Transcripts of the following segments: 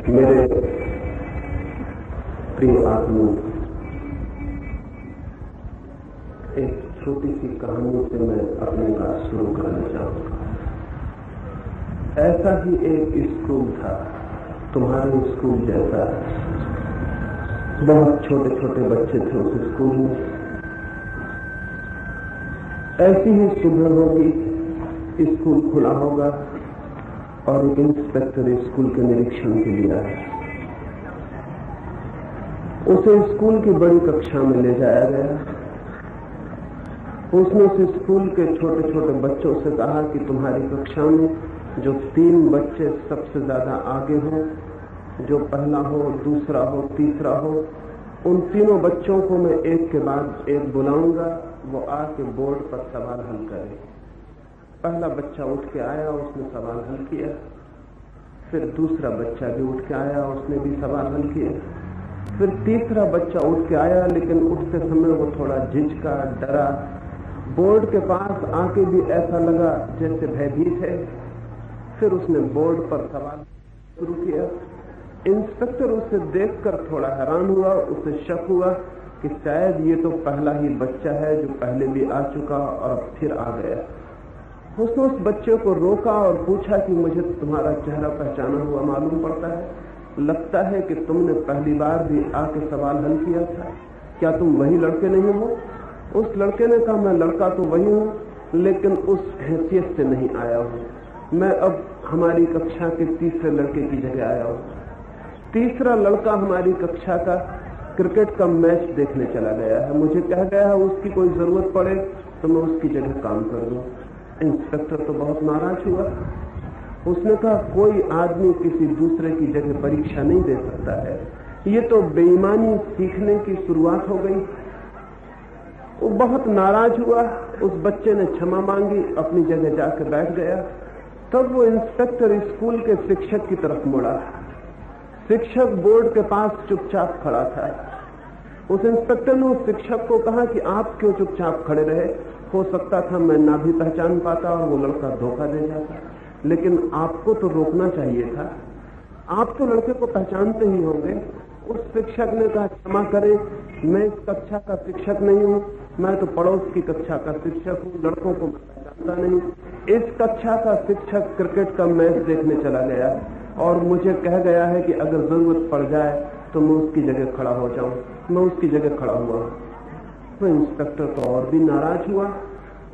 मेरे प्रिय आत्मा, एक छोटी सी कहानी से मैं अपनी बात शुरू करना चाहूंगा। ऐसा ही एक स्कूल था, तुम्हारे स्कूल जैसा। बहुत छोटे छोटे बच्चे थे उस स्कूल में। ऐसी ही सुबह होगी, स्कूल खुला होगा और एक इंस्पेक्टर स्कूल के निरीक्षण के लिए आया। उसे स्कूल की बड़ी कक्षा में ले जाया गया। उसने उस स्कूल के छोटे छोटे बच्चों से कहा कि तुम्हारी कक्षा में जो 3 बच्चे सबसे ज्यादा आगे हों, जो पहला हो, दूसरा हो, तीसरा हो, उन तीनों बच्चों को मैं एक के बाद एक बुलाऊंगा। वो आके बोर्ड पर सवाल हल करे। पहला बच्चा उठ के आया, उसने सवाल हल किया। फिर दूसरा बच्चा भी उठ के आया, उसने भी सवाल हल किया। फिर तीसरा बच्चा उठ के आया, लेकिन उठते समय वो थोड़ा झिझका, डरा। बोर्ड के पास आके भी ऐसा लगा जैसे भयभीत है। फिर उसने बोर्ड पर सवाल शुरू किया। इंस्पेक्टर उसे देखकर थोड़ा हैरान हुआ। उसे शक हुआ कि शायद ये तो पहला ही बच्चा है जो पहले भी आ चुका और फिर आ गया। उसने उस बच्चे को रोका और पूछा कि मुझे तुम्हारा चेहरा पहचाना हुआ मालूम पड़ता है। लगता है कि तुमने पहली बार भी आके सवाल हल किया था। क्या तुम वही लड़के नहीं हो? उस लड़के ने कहा, मैं लड़का तो वही हूं, लेकिन उस हैसियत से नहीं आया हूं। मैं अब हमारी कक्षा के तीसरे लड़के की जगह आया हूं। तीसरा लड़का हमारी कक्षा का क्रिकेट का मैच देखने चला गया है। मुझे कह गया है उसकी कोई जरूरत पड़े तो मैं उसकी जगह काम कर दूं। इंस्पेक्टर तो बहुत नाराज हुआ। उसने कहा, कोई आदमी किसी दूसरे की जगह परीक्षा नहीं दे सकता है। ये तो बेईमानी सीखने की शुरुआत हो गई। वो बहुत नाराज हुआ। उस बच्चे ने क्षमा मांगी, अपनी जगह जाकर बैठ गया। तब वो इंस्पेक्टर स्कूल के शिक्षक की तरफ मुड़ा। शिक्षक बोर्ड के पास चुपचाप खड़ा था। उस इंस्पेक्टर ने उस शिक्षक को कहा कि आप क्यों चुपचाप खड़े रहे? हो सकता था मैं ना भी पहचान पाता और वो लड़का धोखा दे जाता, लेकिन आपको तो रोकना चाहिए था। आप तो लड़के को पहचानते ही होंगे। उस शिक्षक ने कहा, क्षमा करें, मैं इस कक्षा का शिक्षक नहीं हूं, मैं तो पड़ोस की कक्षा का शिक्षक हूं, लड़कों को मैं पहचानता नहीं। इस कक्षा का शिक्षक क्रिकेट का मैच देखने चला गया और मुझे कह गया है कि अगर जरूरत पड़ जाए तो मैं उसकी जगह खड़ा हो जाऊं। मैं उसकी जगह खड़ा हुआ। तो इंस्पेक्टर तो और भी नाराज हुआ।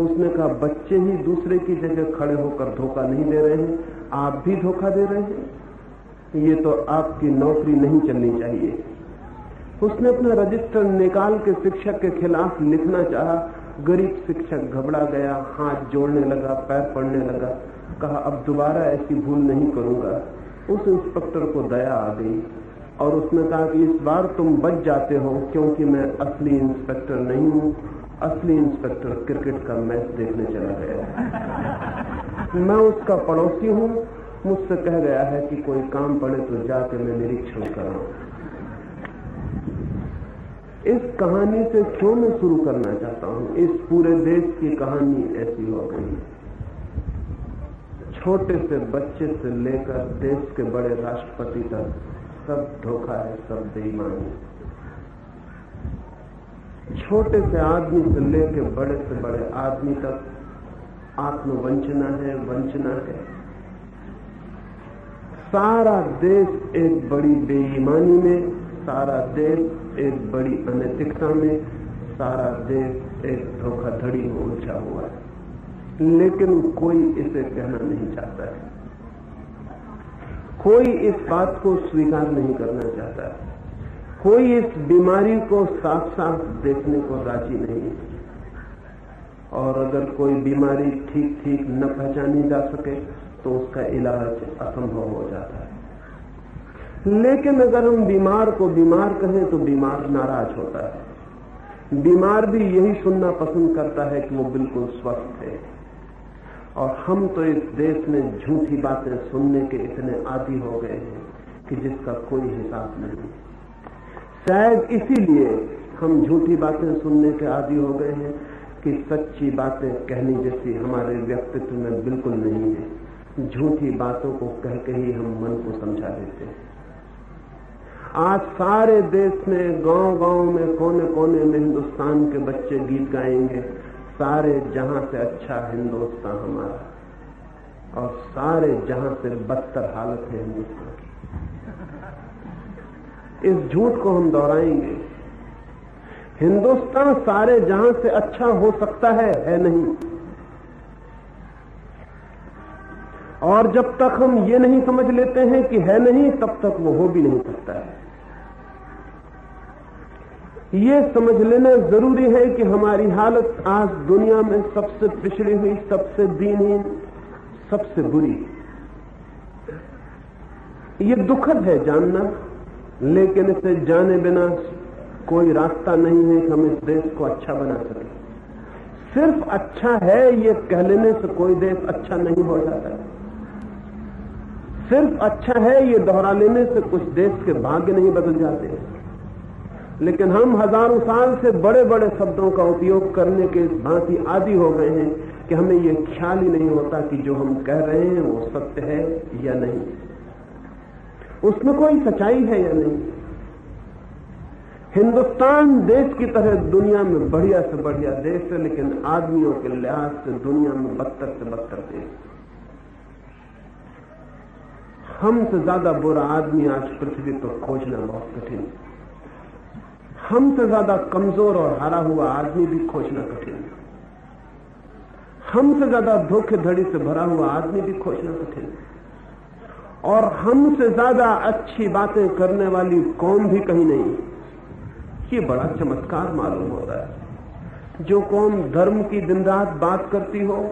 उसने कहा, बच्चे ही दूसरे की जगह खड़े होकर धोखा नहीं दे रहे हैं, आप भी धोखा दे रहे हैं। ये तो आपकी नौकरी नहीं चलनी चाहिए। उसने अपना रजिस्टर निकाल के शिक्षक के खिलाफ लिखना चाहा। गरीब शिक्षक घबरा गया, हाथ जोड़ने लगा, पैर पड़ने लगा। कहा, अब दोबारा ऐसी भूल नहीं करूंगा। उस इंस्पेक्टर को दया आ गई और उसने कहा कि इस बार तुम बच जाते हो, क्योंकि मैं असली इंस्पेक्टर नहीं हूं। असली इंस्पेक्टर क्रिकेट का मैच देखने चला गया। मैं उसका पड़ोसी हूं। मुझसे कह गया है कि कोई काम पड़े तो जाके मैं निरीक्षण करूं। इस कहानी से क्यों मैं शुरू करना चाहता हूं? इस पूरे देश की कहानी ऐसी हो गई। छोटे से बच्चे से लेकर देश के बड़े राष्ट्रपति तक सब धोखा है, सब बेईमानी। छोटे से आदमी से लेकर बड़े से बड़े आदमी तक आत्मवंचना है, वंचना है। सारा देश एक बड़ी बेईमानी में, सारा देश एक बड़ी अनैतिकता में, सारा देश एक धोखाधड़ी में उलझा हुआ है। लेकिन कोई इसे कहना नहीं चाहता है। कोई इस बात को स्वीकार नहीं करना चाहता है। कोई इस बीमारी को साफ साफ देखने को राजी नहीं है। और अगर कोई बीमारी ठीक ठीक न पहचानी जा सके तो उसका इलाज असंभव हो जाता है। लेकिन अगर हम बीमार को बीमार कहें तो बीमार नाराज होता है। बीमार भी यही सुनना पसंद करता है कि वो बिल्कुल स्वस्थ है। और हम तो इस देश में झूठी बातें सुनने के इतने आदी हो गए हैं कि जिसका कोई हिसाब नहीं। शायद इसीलिए हम झूठी बातें सुनने के आदी हो गए हैं कि सच्ची बातें कहने जैसी हमारे व्यक्तित्व में बिल्कुल नहीं है। झूठी बातों को कह के ही हम मन को समझा देते हैं। आज सारे देश में, गांव-गांव में, कोने-कोने में हिंदुस्तान के बच्चे गीत गाएंगे, सारे जहां से अच्छा हिंदुस्तान हमारा, और सारे जहां से बदतर हालत है हिंदुस्तान की। इस झूठ को हम दोहराएंगे। हिंदुस्तान सारे जहां से अच्छा हो सकता है नहीं। और जब तक हम ये नहीं समझ लेते हैं कि है नहीं, तब तक वो हो भी नहीं सकता है। ये समझ लेना जरूरी है कि हमारी हालत आज दुनिया में सबसे पिछड़ी हुई, सबसे दीनहीन, सबसे बुरी। ये दुखद है जानना, लेकिन इसे जाने बिना कोई रास्ता नहीं है कि हम इस देश को अच्छा बना सकें। सिर्फ अच्छा है ये कह लेने से कोई देश अच्छा नहीं हो जाता। सिर्फ अच्छा है ये दोहरा लेने से कुछ देश के भाग्य नहीं बदल जाते। लेकिन हम हजारों साल से बड़े बड़े शब्दों का उपयोग करने के इस भांति आदी हो गए हैं कि हमें ये ख्याल ही नहीं होता कि जो हम कह रहे हैं वो सत्य है या नहीं, उसमें कोई सच्चाई है या नहीं। हिंदुस्तान देश की तरह दुनिया में बढ़िया से बढ़िया देश है, लेकिन आदमियों के लिहाज से दुनिया में बदतर से बदतर देश। हमसे ज्यादा बुरा आदमी आज पृथ्वी पर खोजना बहुत कठिन है। हमसे ज्यादा कमजोर और हारा हुआ आदमी भी खोजना कठिन है। हमसे ज्यादा धोखेधड़ी से भरा हुआ आदमी भी खोजना कठिन है। और हमसे ज्यादा अच्छी बातें करने वाली कौम भी कहीं नहीं। ये बड़ा चमत्कार मालूम होता है। जो कौम धर्म की दिन रात बात करती हो,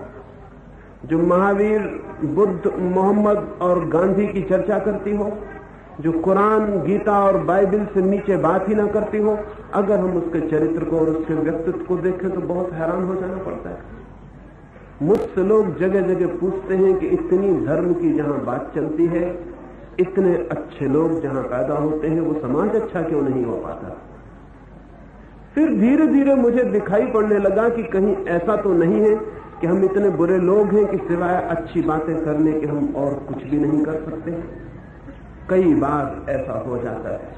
जो महावीर, बुद्ध, मोहम्मद और गांधी की चर्चा करती हो, जो कुरान, गीता और बाइबल से नीचे बात ही ना करती हो, अगर हम उसके चरित्र को और उसके व्यक्तित्व को देखें तो बहुत हैरान हो जाना पड़ता है। मुझसे लोग जगह जगह पूछते हैं कि इतनी धर्म की जहां बात चलती है, इतने अच्छे लोग जहां पैदा होते हैं, वो समाज अच्छा क्यों नहीं हो पाता। फिर धीरे धीरे मुझे दिखाई पड़ने लगा कि कहीं ऐसा तो नहीं है कि हम इतने बुरे लोग हैं कि सिवाय अच्छी बातें करने के हम और कुछ भी नहीं कर सकते। कई बार ऐसा हो जाता है,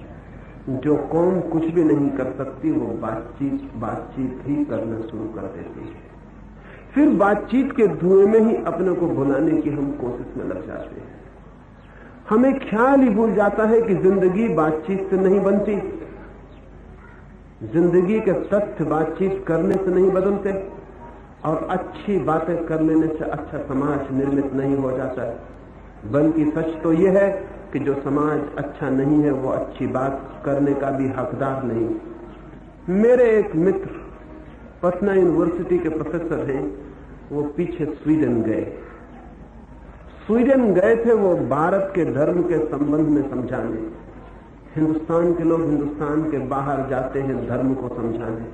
जो कौम कुछ भी नहीं कर सकती वो बातचीत ही करना शुरू कर देती है। फिर बातचीत के धुएं में ही अपने को भुलाने की हम कोशिश में लग जाते हैं। हमें ख्याल ही भूल जाता है कि जिंदगी बातचीत से नहीं बनती। जिंदगी के तथ्य बातचीत करने से नहीं बदलते, और अच्छी बातें कर लेने से अच्छा समाज निर्मित नहीं हो जाता है। बल्कि सच तो यह है कि जो समाज अच्छा नहीं है वो अच्छी बात करने का भी हकदार नहीं। मेरे एक मित्र पटना यूनिवर्सिटी के प्रोफेसर हैं, वो पीछे स्वीडन गए थे वो भारत के धर्म के संबंध में समझाने। हिंदुस्तान के लोग हिंदुस्तान के बाहर जाते हैं धर्म को समझाने,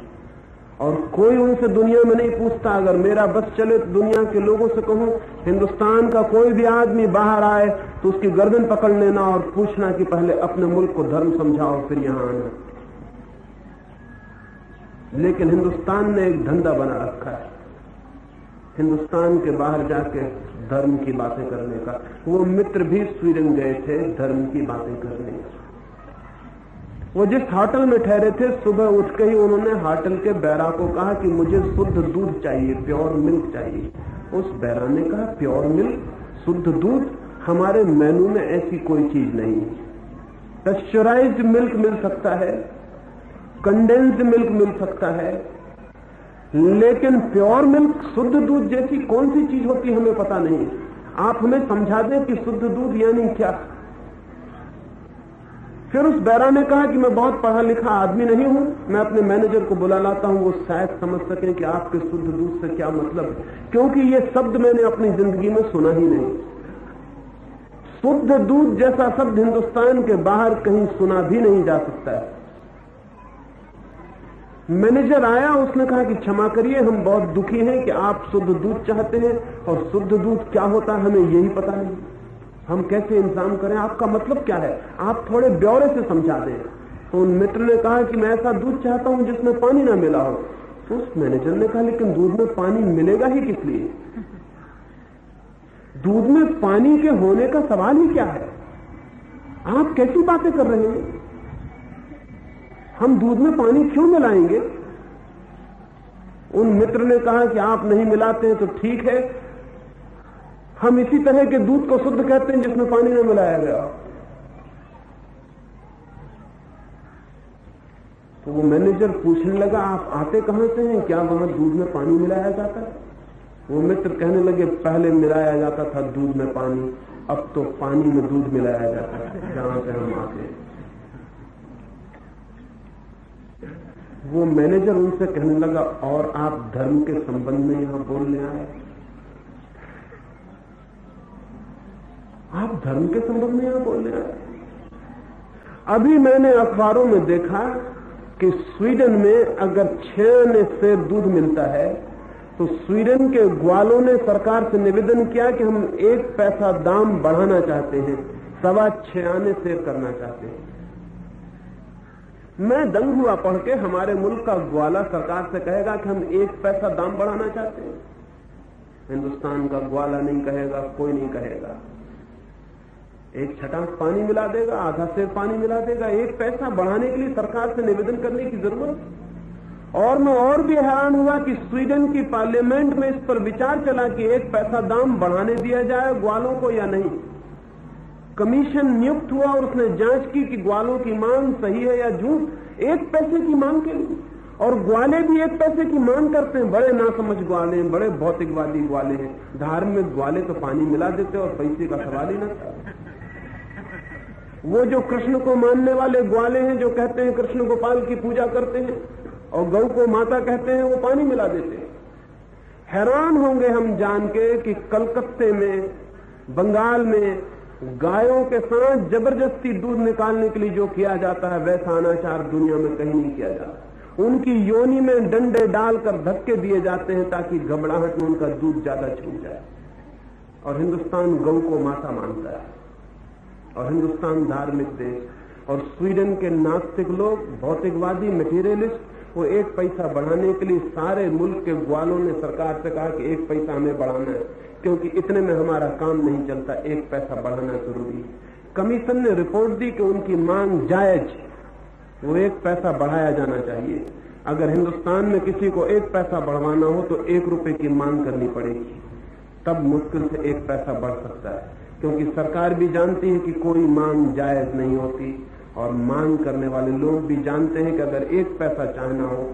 और कोई उनसे दुनिया में नहीं पूछता। अगर मेरा बस चले तो दुनिया के लोगों से कहूं हिंदुस्तान का कोई भी आदमी बाहर आए तो उसकी गर्दन पकड़ लेना और पूछना कि पहले अपने मुल्क को धर्म समझाओ फिर यहां आना। लेकिन हिंदुस्तान ने एक धंधा बना रखा है हिंदुस्तान के बाहर जाके धर्म की बातें करने का। वो मित्र भी स्वीडन गए थे धर्म की बातें करने। वो जिस होटल में ठहरे थे, सुबह उठ के ही उन्होंने होटल के बैरा को कहा कि मुझे शुद्ध दूध चाहिए, प्योर मिल्क चाहिए। उस बैरा ने कहा प्योर मिल्क, शुद्ध दूध, हमारे मेनू में ऐसी कोई चीज नहीं। पेस्चराइज्ड मिल्क मिल सकता है, कंडेंस्ड मिल्क मिल सकता है, लेकिन प्योर मिल्क, शुद्ध दूध जैसी कौन सी चीज होती है हमें पता नहीं। आप हमें समझा दें कि शुद्ध दूध यानी क्या। फिर उस बैरा ने कहा कि मैं बहुत पढ़ा लिखा आदमी नहीं हूं, मैं अपने मैनेजर को बुला लाता हूं, वो शायद समझ सकें कि आपके शुद्ध दूध से क्या मतलब है, क्योंकि ये शब्द मैंने अपनी जिंदगी में सुना ही नहीं। शुद्ध दूध जैसा शब्द हिंदुस्तान के बाहर कहीं सुना भी नहीं जा सकता है। मैनेजर आया, उसने कहा कि क्षमा करिए, हम बहुत दुखी हैं कि आप शुद्ध दूध चाहते हैं, और शुद्ध दूध क्या होता है हमें यही पता नहीं, हम कैसे इंतजाम करें, आपका मतलब क्या है, आप थोड़े ब्यौरे से समझा दें। तो उन मित्र ने कहा कि मैं ऐसा दूध चाहता हूं जिसमें पानी ना मिला हो। तो उस मैनेजर ने कहा लेकिन दूध में पानी मिलेगा ही किस लिए, दूध में पानी के होने का सवाल ही क्या है, आप कैसी बातें कर रहे हैं। हम दूध में पानी क्यों मिलाएंगे? उन मित्र ने कहा कि आप नहीं मिलाते हैं तो ठीक है, हम इसी तरह के दूध को शुद्ध कहते हैं जिसमें पानी न मिलाया गया। तो वो मैनेजर पूछने लगा, आप आते कहां से हैं, क्या वहां दूध में पानी मिलाया जाता है? वो मित्र कहने लगे, पहले मिलाया जाता था दूध में पानी, अब तो पानी में दूध मिलाया जाता है जहां से हम आते हैं। वो मैनेजर उनसे कहने लगा, और आप धर्म के संबंध में यहां बोलने आए? आप धर्म के संबंध में यहां बोलने आए? अभी मैंने अखबारों में देखा कि स्वीडन में अगर 6 आने सेर दूध मिलता है तो स्वीडन के ग्वालों ने सरकार से निवेदन किया कि हम 1 पैसा दाम बढ़ाना चाहते हैं, 6.25 आने सेर करना चाहते हैं। मैं दंग हुआ पढ़ के, हमारे मुल्क का ग्वाला सरकार से कहेगा कि हम 1 पैसा दाम बढ़ाना चाहते हैं। हिंदुस्तान का ग्वाला नहीं कहेगा, कोई नहीं कहेगा। 1 छटाक पानी मिला देगा, आधा सेर पानी मिला देगा। 1 पैसा बढ़ाने के लिए सरकार से निवेदन करने की जरूरत। और मैं और भी हैरान हुआ कि स्वीडन की पार्लियामेंट में इस पर विचार चला कि 1 पैसा दाम बढ़ाने दिया जाए ग्वालों को या नहीं। कमीशन नियुक्त हुआ और उसने जांच की कि ग्वालों की मांग सही है या झूठ। 1 पैसे की मांग के लिए, और ग्वाले भी 1 पैसे की मांग करते हैं। बड़े नासमझ ग्वाले हैं, बड़े भौतिकवादी ग्वाले हैं। धार्मिक ग्वाले तो पानी मिला देते और पैसे का सवाल ही न था। वो जो कृष्ण को मानने वाले ग्वाले हैं, जो कहते हैं कृष्ण गोपाल की पूजा करते हैं और गौ को माता कहते हैं, वो पानी मिला देते हैं। हैरान होंगे हम जान के कि कलकत्ते में, बंगाल में गायों के साथ जबरदस्ती दूध निकालने के लिए जो किया जाता है, वैसा अनाचार दुनिया में कहीं नहीं किया जाता। उनकी योनि में डंडे डालकर धक्के दिए जाते हैं ताकि घबराहट में उनका दूध ज्यादा छूट जाए। और हिंदुस्तान गौ को माता मानता है, और हिंदुस्तान धार्मिक देश। और स्वीडन के नास्तिक लोग, भौतिकवादी, मटेरियलिस्ट, वो 1 पैसा बढ़ाने के लिए सारे मुल्क के ग्वालों ने सरकार से कहा कि 1 पैसा हमें बढ़ाना है, क्योंकि इतने में हमारा काम नहीं चलता, 1 पैसा बढ़ाना जरूरी है। कमीशन ने रिपोर्ट दी कि उनकी मांग जायज, वो 1 पैसा बढ़ाया जाना चाहिए। अगर हिंदुस्तान में किसी को 1 पैसा बढ़वाना हो तो 1 रुपए की मांग करनी पड़ेगी, तब मुश्किल से 1 पैसा बढ़ सकता है। क्योंकि सरकार भी जानती है कि कोई मांग जायज नहीं होती, और मांग करने वाले लोग भी जानते हैं कि अगर 1 पैसा चाहना हो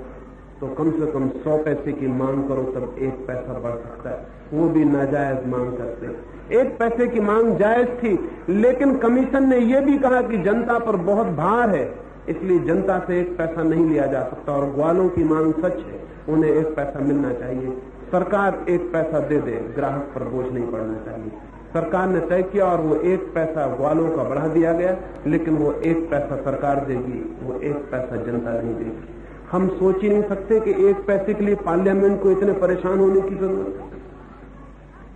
तो कम से कम 100 पैसे की मांग करो, तब 1 पैसा बढ़ सकता है। वो भी नाजायज मांग करते हैं। 1 पैसे की मांग जायज थी, लेकिन कमीशन ने यह भी कहा कि जनता पर बहुत भार है, इसलिए जनता से 1 पैसा नहीं लिया जा सकता। और ग्वालों की मांग सच है, उन्हें 1 पैसा मिलना चाहिए। सरकार 1 पैसा दे दे, ग्राहक पर बोझ नहीं पड़ना चाहिए। सरकार ने तय किया और वो 1 पैसा ग्वालों का बढ़ा दिया गया, लेकिन वो 1 पैसा सरकार देगी, वो 1 पैसा जनता नहीं देगी। हम सोच ही नहीं सकते कि 1 पैसे के लिए पार्लियामेंट को इतने परेशान होने की जरूरत है।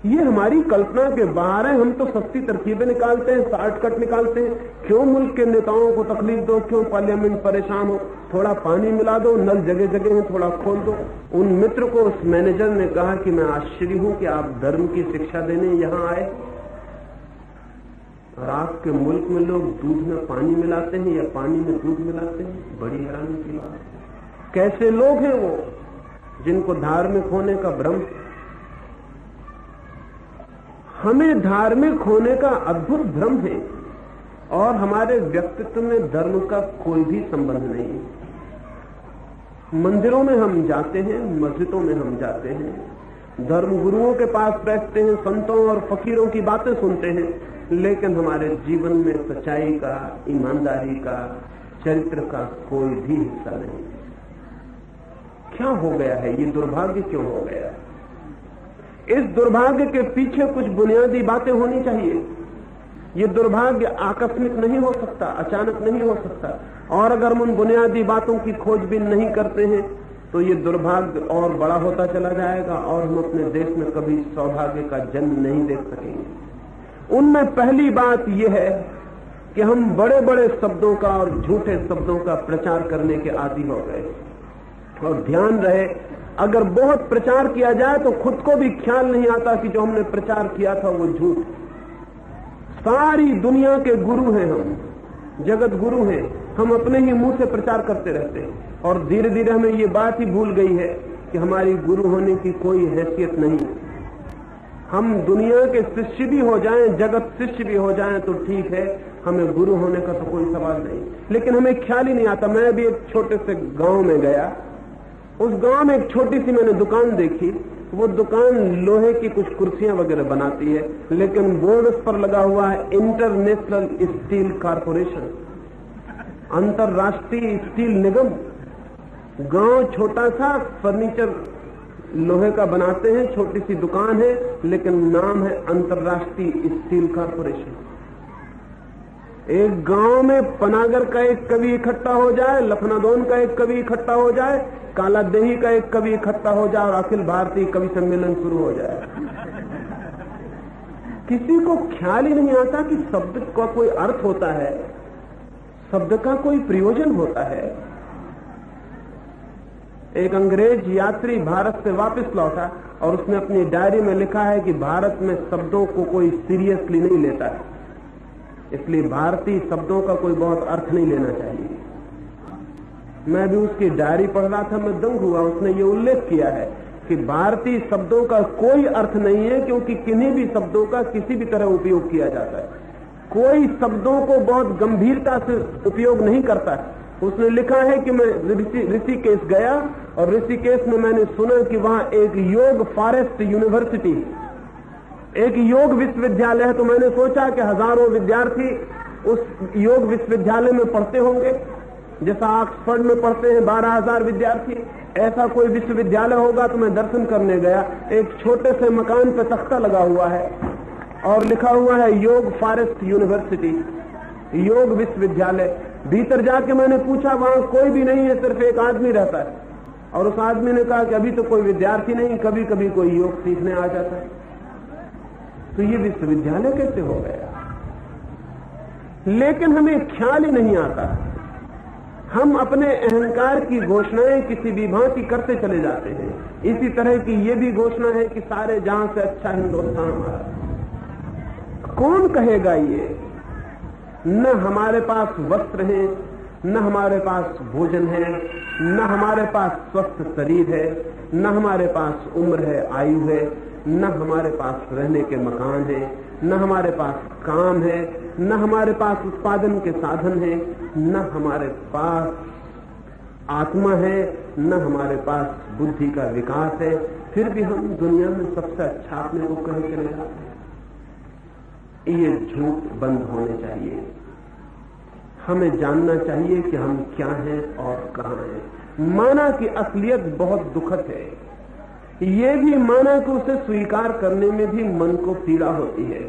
ये हमारी कल्पना के बाहर है। हम तो सस्ती तरकीबें निकालते हैं, शॉर्टकट निकालते हैं। क्यों मुल्क के नेताओं को तकलीफ दो, क्यों पार्लियामेंट परेशान हो? थोड़ा पानी मिला दो, नल जगह जगह है, थोड़ा खोल दो। उन मित्र को उस मैनेजर ने कहा कि मैं आश्चर्य हूं कि आप धर्म की शिक्षा देने यहां आए और आपके मुल्क में लोग दूध में पानी मिलाते हैं या पानी में दूध मिलाते हैं। बड़ी हैरानी की बात। कैसे लोग हैं वो जिनको धार्मिक होने का भ्रम? हमें धार्मिक होने का अद्भुत भ्रम है, और हमारे व्यक्तित्व में धर्म का कोई भी संबंध नहीं है। मंदिरों में हम जाते हैं, मस्जिदों में हम जाते हैं, धर्म गुरुओं के पास बैठते हैं, संतों और फकीरों की बातें सुनते हैं, लेकिन हमारे जीवन में सच्चाई का, ईमानदारी का, चरित्र का कोई भी हिस्सा नहीं। क्या हो गया है? ये दुर्भाग्य क्यों हो गया है? इस दुर्भाग्य के पीछे कुछ बुनियादी बातें होनी चाहिए। ये दुर्भाग्य आकस्मिक नहीं हो सकता, अचानक नहीं हो सकता। और अगर हम उन बुनियादी बातों की खोजबीन नहीं करते हैं तो ये दुर्भाग्य और बड़ा होता चला जाएगा, और हम अपने देश में कभी सौभाग्य का जन्म नहीं देख सकेंगे। उनमें पहली बात यह है कि हम बड़े बड़े शब्दों का और झूठे शब्दों का प्रचार करने के आदी हो गए। और ध्यान रहे, अगर बहुत प्रचार किया जाए तो खुद को भी ख्याल नहीं आता कि जो हमने प्रचार किया था वो झूठ। सारी दुनिया के गुरु हैं हम, जगत गुरु हैं, हम अपने ही मुंह से प्रचार करते रहते हैं और धीरे धीरे हमें ये बात ही भूल गई है कि हमारी गुरु होने की कोई हैसियत नहीं। हम दुनिया के शिष्य भी हो जाएं, जगत शिष्य भी हो जाएं तो ठीक है, हमें गुरु होने का तो कोई सवाल नहीं। लेकिन हमें ख्याल ही नहीं आता। मैं भी एक छोटे से गांव में गया, उस गांव में एक छोटी सी मैंने दुकान देखी। वो दुकान लोहे की कुछ कुर्सियां वगैरह बनाती है, लेकिन बोर्ड उस पर लगा हुआ है इंटरनेशनल स्टील कॉर्पोरेशन, अंतरराष्ट्रीय स्टील निगम। गांव छोटा सा, फर्नीचर लोहे का बनाते हैं, छोटी सी दुकान है, लेकिन नाम है अंतरराष्ट्रीय स्टील कॉर्पोरेशन। एक गांव में पनागर का एक कवि इकट्ठा हो जाए, लखनदौन का एक कवि इकट्ठा हो जाए, कालादेही का एक कवि इकट्ठा हो जाए और अखिल भारतीय कवि सम्मेलन शुरू हो जाए। किसी को ख्याल ही नहीं आता कि शब्द का कोई अर्थ होता है, शब्द का कोई प्रयोजन होता है। एक अंग्रेज यात्री भारत से वापस लौटा और उसने अपनी डायरी में लिखा है कि भारत में शब्दों को कोई सीरियसली नहीं लेता है, इसलिए भारतीय शब्दों का कोई बहुत अर्थ नहीं लेना चाहिए। मैं भी उसकी डायरी पढ़ रहा था, मैं दंग हुआ। उसने ये उल्लेख किया है कि भारतीय शब्दों का कोई अर्थ नहीं है, क्योंकि किन्हीं भी शब्दों का किसी भी तरह उपयोग किया जाता है। कोई शब्दों को बहुत गंभीरता से उपयोग नहीं करता है। उसने लिखा है कि मैं ऋषिकेश गया और ऋषिकेश में मैंने सुना कि वहां एक योग फॉरेस्ट यूनिवर्सिटी, एक योग विश्वविद्यालय है। तो मैंने सोचा कि हजारों विद्यार्थी उस योग विश्वविद्यालय में पढ़ते होंगे, जैसा ऑक्सफोर्ड में पढ़ते हैं 12,000 विद्यार्थी, ऐसा कोई विश्वविद्यालय होगा। तो मैं दर्शन करने गया। एक छोटे से मकान पर तख्ता लगा हुआ है और लिखा हुआ है योग फॉरेस्ट यूनिवर्सिटी, योग विश्वविद्यालय। भीतर जाके मैंने पूछा, वहां कोई भी नहीं है, सिर्फ एक आदमी रहता है। और उस आदमी ने कहा कि अभी तो कोई विद्यार्थी नहीं, कभी कभी कोई योग सीखने आ जाता है। तो ये विश्वविद्यालय कैसे हो गया? लेकिन हमें ख्याल ही नहीं आता। हम अपने अहंकार की घोषणाएं किसी भी भांति करते चले जाते हैं। इसी तरह की ये भी घोषणा है कि सारे जहां से अच्छा हिंदुस्तान हमारा। कौन कहेगा ये? न हमारे पास वस्त्र है, न हमारे पास भोजन है, न हमारे पास स्वस्थ शरीर है, न हमारे पास उम्र है, आयु है, न हमारे पास रहने के मकान है, न हमारे पास काम है, न हमारे पास उत्पादन के साधन है, न हमारे पास आत्मा है, न हमारे पास बुद्धि का विकास है। फिर भी हम दुनिया में सबसे अच्छा अपने को कहे चले जाते हैं। ये झूठ बंद होने चाहिए। हमें जानना चाहिए कि हम क्या हैं और कहां हैं। माना कि असलियत बहुत दुखद है, ये भी माना कि उसे स्वीकार करने में भी मन को पीड़ा होती है,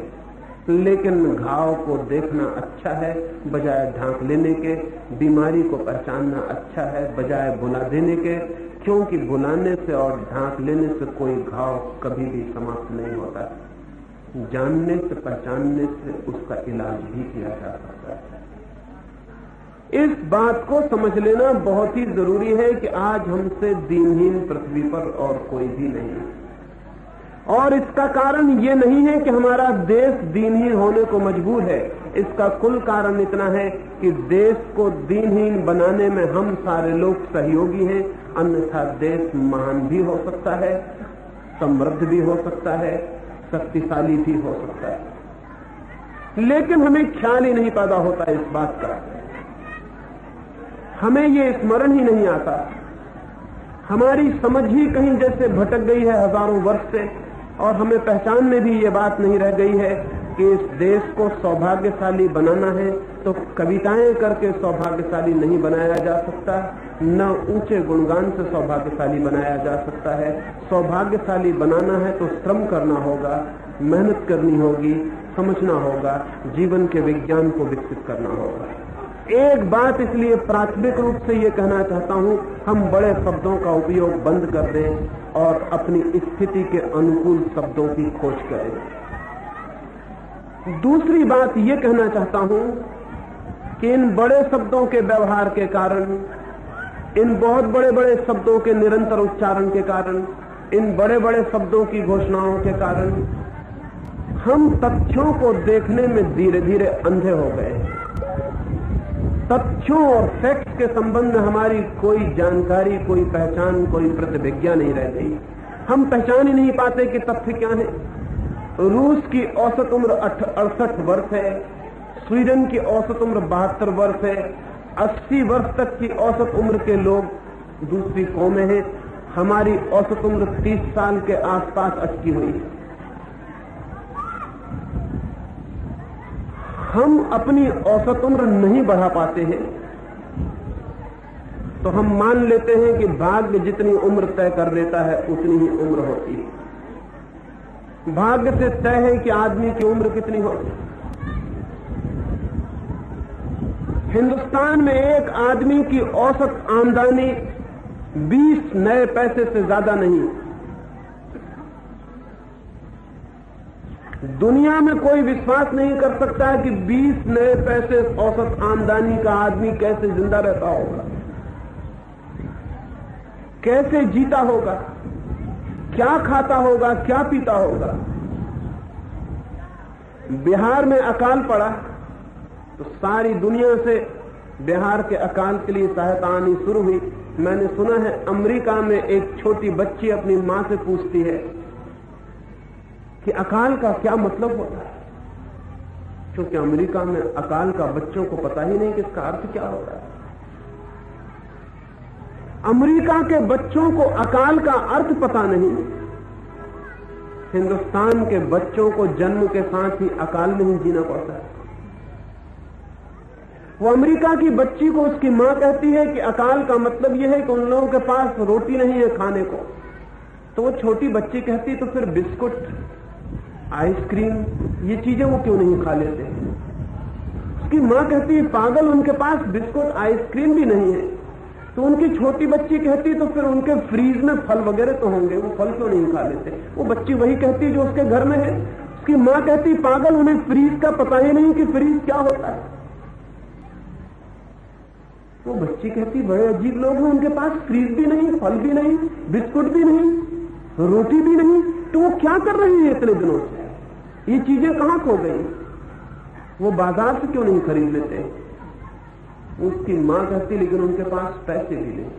लेकिन घाव को देखना अच्छा है बजाय ढांक लेने के, बीमारी को पहचानना अच्छा है बजाय बुला देने के, क्योंकि बुलाने से और ढांक लेने से कोई घाव कभी भी समाप्त नहीं होता। जानने से, पहचानने से उसका इलाज भी किया जा सकता है। इस बात को समझ लेना बहुत ही जरूरी है कि आज हमसे दीनहीन पृथ्वी पर और कोई भी नहीं। और इसका कारण ये नहीं है कि हमारा देश दीनहीन होने को मजबूर है। इसका कुल कारण इतना है कि देश को दीनहीन बनाने में हम सारे लोग सहयोगी हैं, अन्यथा देश महान भी हो सकता है, समृद्ध भी हो सकता है, शक्तिशाली भी हो सकता है। लेकिन हमें ख्याल ही नहीं पैदा होता इस बात का, हमें ये स्मरण ही नहीं आता। हमारी समझ ही कहीं जैसे भटक गई है हजारों वर्ष से, और हमें पहचान में भी ये बात नहीं रह गई है कि इस देश को सौभाग्यशाली बनाना है तो कविताएं करके सौभाग्यशाली नहीं बनाया जा सकता, न ऊंचे गुणगान से सौभाग्यशाली बनाया जा सकता है। सौभाग्यशाली बनाना है तो श्रम करना होगा, मेहनत करनी होगी, समझना होगा, जीवन के विज्ञान को विकसित करना होगा। एक बात इसलिए प्राथमिक रूप से ये कहना चाहता हूं, हम बड़े शब्दों का उपयोग बंद कर दें और अपनी स्थिति के अनुकूल शब्दों की खोज करें। दूसरी बात ये कहना चाहता हूं कि इन बड़े शब्दों के व्यवहार के कारण, इन बहुत बड़े बड़े शब्दों के निरंतर उच्चारण के कारण, इन बड़े बड़े शब्दों की घोषणाओं के कारण हम तथ्यों को देखने में धीरे धीरे अंधे हो गए। तथ्यों और फैक्ट्स के संबंध में हमारी कोई जानकारी, कोई पहचान, कोई प्रतिभिज्ञा नहीं रह गई। हम पहचान ही नहीं पाते कि तथ्य क्या है। रूस की औसत उम्र 68 वर्ष है, स्वीडन की औसत उम्र 72 वर्ष है, 80 वर्ष तक की औसत उम्र के लोग दूसरी कौमें हैं। हमारी औसत उम्र 30 साल के आसपास अटकी हुई है। हम अपनी औसत उम्र नहीं बढ़ा पाते हैं तो हम मान लेते हैं कि भाग्य जितनी उम्र तय कर देता है उतनी ही उम्र होती है। भाग्य से तय है कि आदमी की उम्र कितनी होती है। हिंदुस्तान में एक आदमी की औसत आमदनी 20 नए पैसे से ज्यादा नहीं। दुनिया में कोई विश्वास नहीं कर सकता है कि 20 नए पैसे औसत आमदनी का आदमी कैसे जिंदा रहता होगा, कैसे जीता होगा, क्या खाता होगा, क्या पीता होगा। बिहार में अकाल पड़ा तो सारी दुनिया से बिहार के अकाल के लिए सहायता आनी शुरू हुई। मैंने सुना है अमेरिका में एक छोटी बच्ची अपनी मां से पूछती है कि अकाल का क्या मतलब होता है, क्योंकि अमेरिका में अकाल का बच्चों को पता ही नहीं कि इसका अर्थ क्या होता है। अमेरिका के बच्चों को अकाल का अर्थ पता नहीं। हिंदुस्तान के बच्चों को जन्म के साथ ही अकाल में ही जीना पड़ता है। वो अमेरिका की बच्ची को उसकी मां कहती है कि अकाल का मतलब यह है कि उन लोगों के पास रोटी नहीं है खाने को। तो वो छोटी बच्ची कहती तो फिर बिस्कुट, आइसक्रीम, ये चीजें वो क्यों नहीं खा लेते? उसकी मां कहती है पागल, उनके पास बिस्कुट आइसक्रीम भी नहीं है। तो उनकी छोटी बच्ची कहती तो फिर उनके फ्रीज में फल वगैरह तो होंगे, वो फल क्यों नहीं खा लेते? वो बच्ची वही कहती जो उसके घर में है। उसकी मां कहती पागल, उन्हें फ्रीज का पता ही नहीं कि फ्रीज क्या होता है। वो बच्ची कहती बड़े अजीब लोग हैं, उनके पास फ्रीज भी नहीं, फल भी नहीं, बिस्कुट भी नहीं, रोटी भी नहीं, तो वो क्या कर रही है इतने दिनों से? ये चीजें कहां खो गई? वो बाजार से क्यों नहीं खरीद लेते? उसकी मां कहती लेकिन उनके पास पैसे भी नहीं।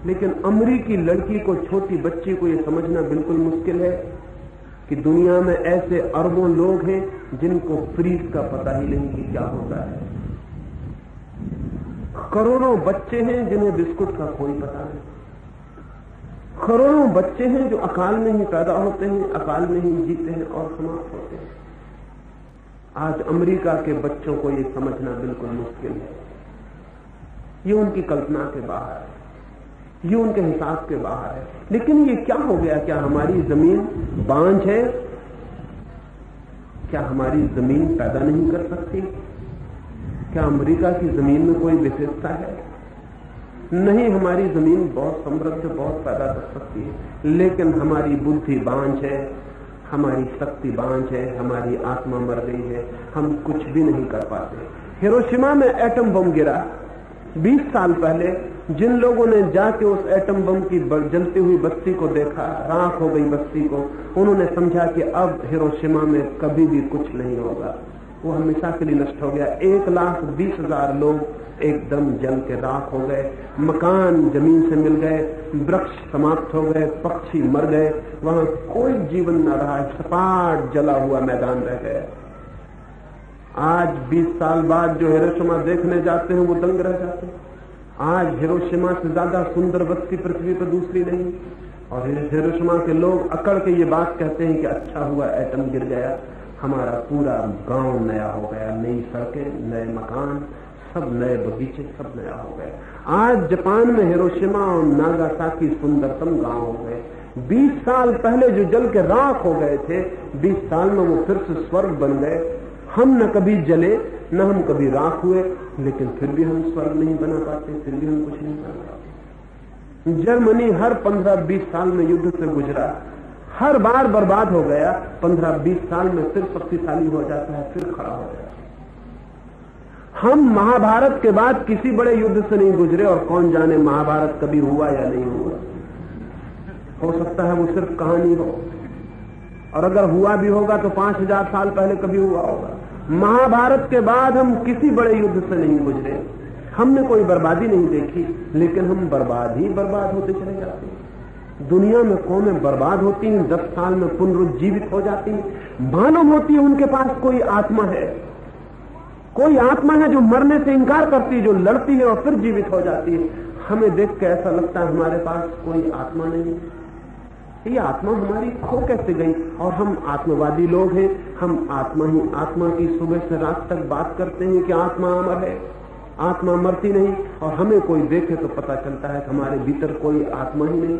लेकिन अमेरिकी लड़की को, छोटी बच्ची को यह समझना बिल्कुल मुश्किल है कि दुनिया में ऐसे अरबों लोग हैं जिनको फ्रीज का पता ही नहीं कि क्या होता है। करोड़ों बच्चे हैं जिन्हें बिस्कुट का कोई पता नहीं। करोड़ों बच्चे हैं जो अकाल में ही पैदा होते हैं, अकाल में ही जीते हैं और समाप्त होते हैं। आज अमेरिका के बच्चों को ये समझना बिल्कुल मुश्किल है। ये उनकी कल्पना के बाहर है, ये उनके हिसाब के बाहर है। लेकिन ये क्या हो गया? क्या हमारी जमीन बांझ है? क्या हमारी जमीन पैदा नहीं कर सकती? क्या अमेरिका की जमीन में कोई विशेषता है? नहीं, हमारी जमीन बहुत समृद्ध, बहुत पैदा कर सकती है, लेकिन हमारी बुद्धि बांझ है, हमारी शक्ति बांझ है, हमारी आत्मा मर गई है, हम कुछ भी नहीं कर पाते। हिरोशिमा में एटम बम गिरा 20 साल पहले। जिन लोगों ने जाके उस एटम बम की जलती हुई बस्ती को देखा, राख हो गई बस्ती को, उन्होंने समझा कि अब हिरोशिमा में कभी भी कुछ नहीं होगा, वो हमेशा के लिए नष्ट हो गया। 1,20,000 लोग एकदम जल के राख हो गए, मकान जमीन से मिल गए, वृक्ष समाप्त हो गए, पक्षी मर गए, वहां कोई जीवन न रहा, सपाट जला हुआ मैदान रह गया। आज 20 साल बाद जो हिरोशिमा देखने जाते हैं वो दंग रह जाते हैं। आज हिरोशिमा से ज्यादा सुंदर बस्ती पृथ्वी पर दूसरी नहीं। और हिरोशिमा के लोग अकड़ के ये बात कहते हैं कि अच्छा हुआ एटम गिर गया, हमारा पूरा गांव नया हो गया, नई सड़कें, नए मकान, सब नए बगीचे, सब नया हो गया। आज जापान में हिरोशिमा और नागासाकी सुंदरतम गांव हो गए। 20 साल पहले जो जल के राख हो गए थे, 20 साल में वो फिर से स्वर्ग बन गए। हम न कभी जले, न हम कभी राख हुए, लेकिन फिर भी हम स्वर्ग नहीं बना पाते, फिर भी हम कुछ नहीं बना पाते। जर्मनी हर 15-20 साल में युद्ध से गुजरा, हर बार बर्बाद हो गया, 15-20 साल में फिर शक्तिशाली हो जाता है, फिर खड़ा हो जाता है। हम महाभारत के बाद किसी बड़े युद्ध से नहीं गुजरे, और कौन जाने महाभारत कभी हुआ या नहीं हुआ। हो सकता है वो सिर्फ कहानी हो, और अगर हुआ भी होगा तो 5000 साल पहले कभी हुआ होगा। महाभारत के बाद हम किसी बड़े युद्ध से नहीं गुजरे, हमने कोई बर्बादी नहीं देखी, लेकिन हम बर्बाद ही बर्बाद होते चले जाते हैं। दुनिया में कौमें बर्बाद होती हैं, 10 साल में पुनरुज्जीवित हो जाती हैं। मालूम होती है उनके पास कोई आत्मा है, कोई आत्मा है जो मरने से इंकार करती है, जो लड़ती है और फिर जीवित हो जाती है। हमें देख के ऐसा लगता है हमारे पास कोई आत्मा नहीं, ये आत्मा हमारी खो कैसे गई। और हम आत्मवादी लोग हैं, हम आत्मा ही आत्मा की सुबह से रात तक बात करते हैं कि आत्मा अमर है, आत्मा मरती नहीं। और हमें कोई देखे तो पता चलता है कि हमारे भीतर कोई आत्मा ही नहीं।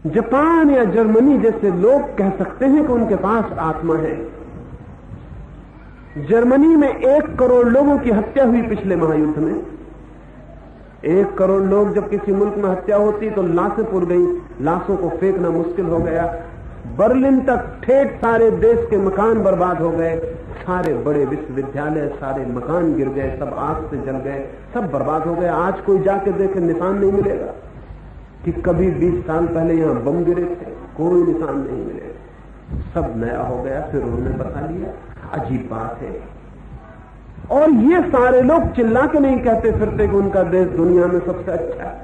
जापान या जर्मनी जैसे लोग कह सकते हैं कि उनके पास आत्मा है। जर्मनी में 1 करोड़ लोगों की हत्या हुई पिछले महायुद्ध में। 1 करोड़ लोग जब किसी मुल्क में हत्या होती तो लाशें पुर गई, लाशों को फेंकना मुश्किल हो गया। बर्लिन तक ठेठ सारे देश के मकान बर्बाद हो गए, सारे बड़े विश्वविद्यालय, सारे मकान गिर गए, सब आग से जल गए, सब बर्बाद हो गए। आज कोई जाके देखे निशान नहीं मिलेगा कि कभी 20 साल पहले यहां बम गिरे थे, कोई निशान नहीं मिलेगा। सब नया हो गया, फिर उन्होंने बता लिया। अजीब बात है। और ये सारे लोग चिल्ला के नहीं कहते फिरते कि उनका देश दुनिया में सबसे अच्छा है।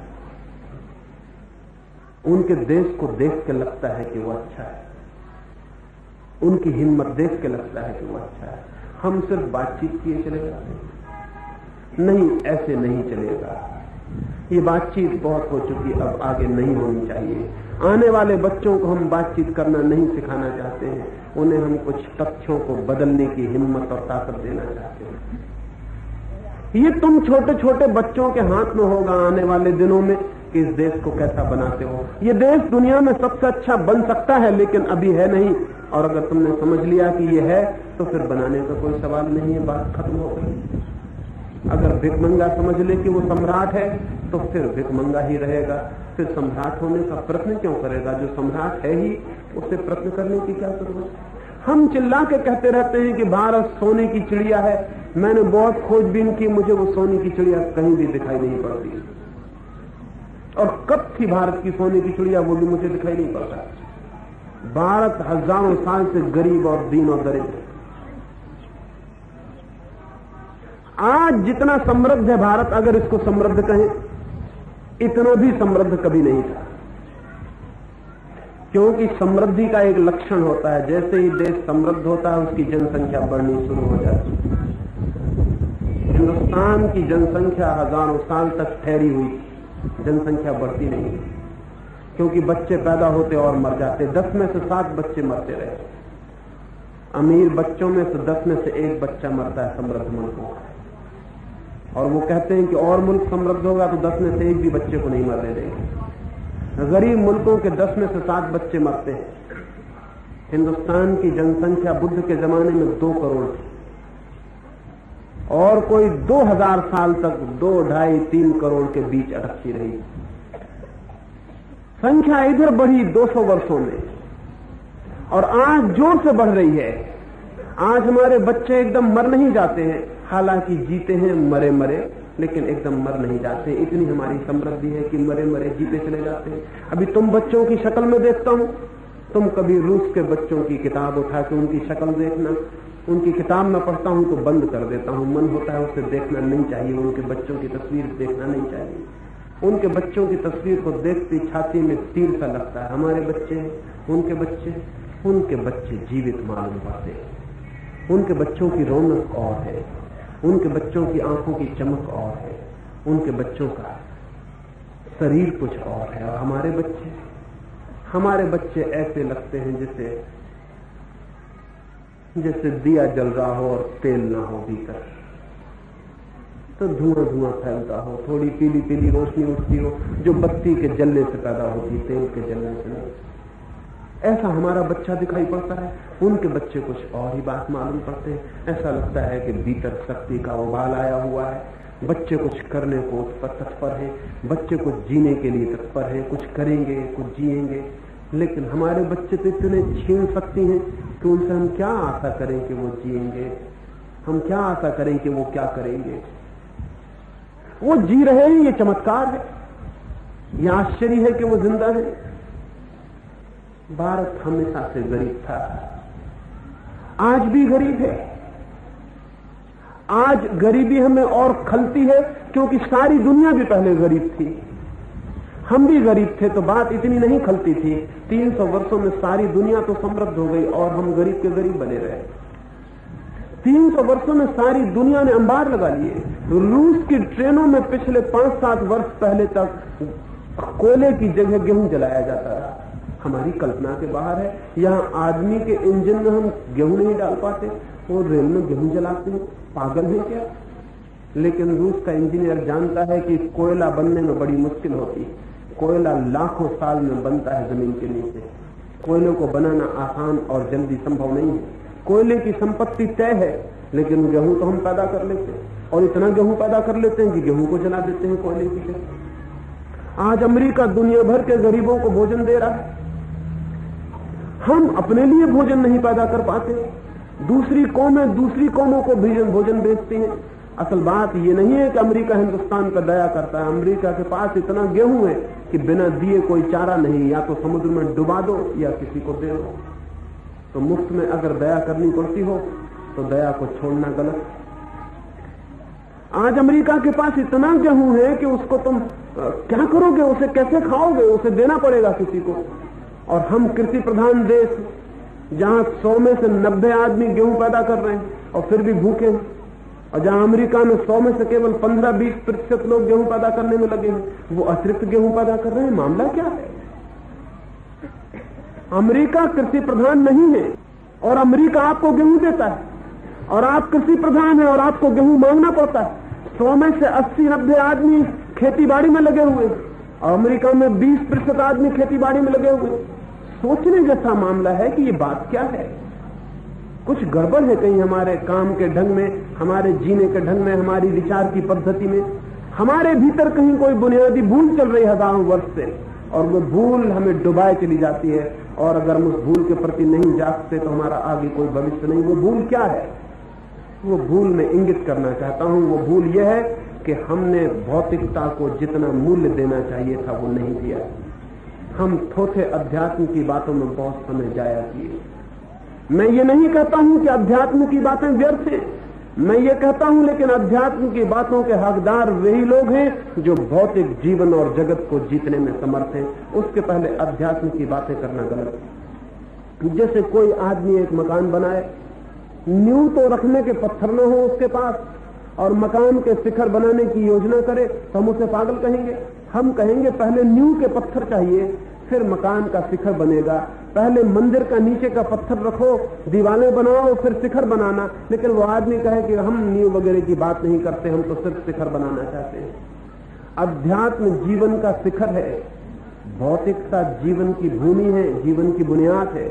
उनके देश को देख के लगता है कि वो अच्छा है, उनकी हिम्मत देख के लगता है कि वो अच्छा है। हम सिर्फ बातचीत किए चले जाते हैं। नहीं, ऐसे नहीं चलेगा। ये बातचीत बहुत हो चुकी, अब आगे नहीं होनी चाहिए। आने वाले बच्चों को हम बातचीत करना नहीं सिखाना चाहते हैं, उन्हें हम कुछ तथ्यों को बदलने की हिम्मत और ताकत देना चाहते हैं। ये तुम छोटे छोटे बच्चों के हाथ में होगा आने वाले दिनों में कि इस देश को कैसा बनाते हो। ये देश दुनिया में सबसे अच्छा बन सकता है, लेकिन अभी है नहीं। और अगर तुमने समझ लिया कि ये है तो फिर बनाने का कोई सवाल नहीं है, बात खत्म हो गई। अगर भिखमंगा समझ ले कि वो सम्राट है तो फिर भिखमंगा ही रहेगा, फिर सम्राट होने का प्रश्न क्यों करेगा? जो सम्राट है ही उसे प्रश्न करने की क्या जरूरत? हम चिल्ला के कहते रहते हैं कि भारत सोने की चिड़िया है। मैंने बहुत खोजबीन की, मुझे वो सोने की चिड़िया कहीं भी दिखाई नहीं पड़ती। और कब थी भारत की सोने की चिड़िया, वो भी मुझे दिखाई नहीं पड़ता। भारत हजारों साल से गरीब और दीन और दरिद्र। आज जितना समृद्ध है भारत, अगर इसको समृद्ध कहें, इतना भी समृद्ध कभी नहीं था। क्योंकि समृद्धि का एक लक्षण होता है, जैसे ही देश समृद्ध होता है उसकी जनसंख्या बढ़नी शुरू हो जाती है। हिंदुस्तान की जनसंख्या हजारों साल तक ठहरी हुई, जनसंख्या बढ़ती नहीं, क्योंकि बच्चे पैदा होते और मर जाते। 10 में से 7 बच्चे मरते रहे। अमीर बच्चों में से 10 में से 1 बच्चा मरता है समृद्ध मुल्कों का। और वो कहते हैं कि और मुल्क समृद्ध होगा तो 10 में से 1 भी बच्चे को नहीं मरने देंगे। गरीब मुल्कों के 10 में से 7 बच्चे मरते हैं। हिंदुस्तान की जनसंख्या बुद्ध के जमाने में 2 करोड़ थी, और कोई 2000 साल तक 2, 2.5, 3 करोड़ के बीच अटकती रही। संख्या इधर बढ़ी 200 वर्षों में, और आज जोर से बढ़ रही है। आज हमारे बच्चे एकदम मर नहीं जाते हैं, हालांकि जीते हैं मरे मरे, लेकिन एकदम मर नहीं जाते। इतनी हमारी समृद्धि है कि मरे मरे जीते चले जाते हैं। अभी तुम बच्चों की शक्ल में देखता हूं, तुम कभी रूस के बच्चों की किताब उठा के उनकी शक्ल देखना। उनकी किताब में पढ़ता हूं तो बंद कर देता हूं, मन होता है उसे देखना नहीं चाहिए, उनके बच्चों की तस्वीर देखना नहीं चाहिए। उनके बच्चों की तस्वीर को देखते छाती में तीर सा लगता है। हमारे बच्चे, उनके बच्चे जीवित मालूम पड़ते हैं। उनके बच्चों की रौनक और है, उनके बच्चों की आंखों की चमक और है, उनके बच्चों का शरीर कुछ और है। और हमारे बच्चे ऐसे लगते हैं जैसे दिया जल रहा हो और तेल ना हो भीतर, तो धुआं फैलता हो, थोड़ी पीली पीली रोशनी उठती हो जो बत्ती के जलने से पैदा होती, तेल के जलने से नहीं। ऐसा हमारा बच्चा दिखाई पड़ता है। उनके बच्चे कुछ और ही बात मालूम पड़ते हैं। ऐसा लगता है कि भीतर शक्ति का उबाल आया हुआ है। बच्चे कुछ करने को तत्पर हैं, बच्चे कुछ जीने के लिए तत्पर हैं, कुछ करेंगे, कुछ जिएंगे। लेकिन हमारे बच्चे तो इतने छीन सकती हैं कि उनसे हम क्या आशा करें कि वो जिएंगे, हम क्या आशा करें कि वो क्या करेंगे। वो जी रहे हैं, ये चमत्कार है, ये आश्चर्य है कि वो जिंदा है। भारत हमेशा से गरीब था, आज भी गरीब है। आज गरीबी हमें और खलती है क्योंकि सारी दुनिया भी पहले गरीब थी। हम भी गरीब थे तो बात इतनी नहीं खलती थी। 300 वर्षों में सारी दुनिया तो समृद्ध हो गई और हम गरीब के गरीब बने रहे। 300 वर्षों में सारी दुनिया ने अंबार लगा लिए। रूस की ट्रेनों में पिछले 5-7 वर्ष पहले तक कोयले की जगह गेहूं जलाया जाता था। हमारी कल्पना के बाहर है। यहां आदमी के इंजन में हम गेहूं नहीं डाल पाते और रेल में गेहूं जलाते हैं। पागल है क्या? लेकिन रूस का इंजीनियर जानता है कि कोयला बनने में बड़ी मुश्किल होती है। कोयला लाखों साल में बनता है जमीन के नीचे। कोयले को बनाना आसान और जल्दी संभव नहीं है। कोयले की संपत्ति तय है, लेकिन गेहूं तो हम पैदा कर लेते हैं और इतना गेहूं पैदा कर लेते हैं कि गेहूं को जला देते हैं कोयले की जगह। आज अमेरिका दुनिया भर के गरीबों को भोजन दे रहा है। हम अपने लिए भोजन नहीं पैदा कर पाते। दूसरी कौमों को भोजन बेचती हैं। असल बात ये नहीं है कि अमेरिका हिंदुस्तान पर दया करता है। अमेरिका के पास इतना गेहूं है कि बिना दिए कोई चारा नहीं। या तो समुद्र में डुबा दो या किसी को दे दो। तो मुफ्त में अगर दया करनी पड़ती हो तो दया को छोड़ना गलत। आज अमेरिका के पास इतना गेहूं है कि उसको तुम क्या करोगे? उसे कैसे खाओगे? उसे देना पड़ेगा किसी को। और हम कृषि प्रधान देश, जहां 100 में से 90 आदमी गेहूं पैदा कर रहे हैं और फिर भी भूखे हैं, और जहां अमेरिका में 100 में से केवल 15-20% लोग गेहूं पैदा करने में लगे हैं, वो अतिरिक्त गेहूं पैदा कर रहे हैं। मामला क्या है? अमेरिका कृषि प्रधान नहीं है और अमेरिका आपको गेहूं देता है और आप कृषि प्रधान है और आपको गेहूं मांगना पड़ता है। 100 में से 80-90 आदमी खेतीबाड़ी में लगे हुए हैं और अमेरिका में 20% आदमी खेतीबाड़ी में लगे हुए। सोचने जैसा मामला है कि ये बात क्या है। कुछ गड़बड़ है कहीं हमारे काम के ढंग में, हमारे जीने के ढंग में, हमारी विचार की पद्धति में। हमारे भीतर कहीं कोई बुनियादी भूल चल रही है हजारों वर्ष से, और वो भूल हमें डुबाए चली जाती है। और अगर हम उस भूल के प्रति नहीं जागते तो हमारा आगे कोई भविष्य नहीं। वो भूल क्या है? वो भूल मैं इंगित करना चाहता हूं। वो भूल यह है कि हमने भौतिकता को जितना मूल्य देना चाहिए था वो नहीं दिया। हम थोथे अध्यात्म की बातों में बहुत समय जाया किए। मैं ये नहीं कहता हूं कि अध्यात्म की बातें व्यर्थ हैं, मैं ये कहता हूं लेकिन अध्यात्म की बातों के हकदार वही लोग हैं जो भौतिक जीवन और जगत को जीतने में समर्थ हैं। उसके पहले अध्यात्म की बातें करना गलत है। जैसे कोई आदमी एक मकान बनाए, नींव तो रखने के पत्थर न हो उसके पास, और मकान के शिखर बनाने की योजना करे, तो हम उसे पागल कहेंगे? हम कहेंगे पहले नींव के पत्थर चाहिए, फिर मकान का शिखर बनेगा। पहले मंदिर का नीचे का पत्थर रखो, दीवारें बनाओ, फिर शिखर बनाना। लेकिन वो आदमी कहे कि हम नींव वगैरह की बात नहीं करते, हम तो सिर्फ शिखर बनाना चाहते हैं। अध्यात्म जीवन का शिखर है, भौतिकता जीवन की भूमि है, जीवन की बुनियाद है।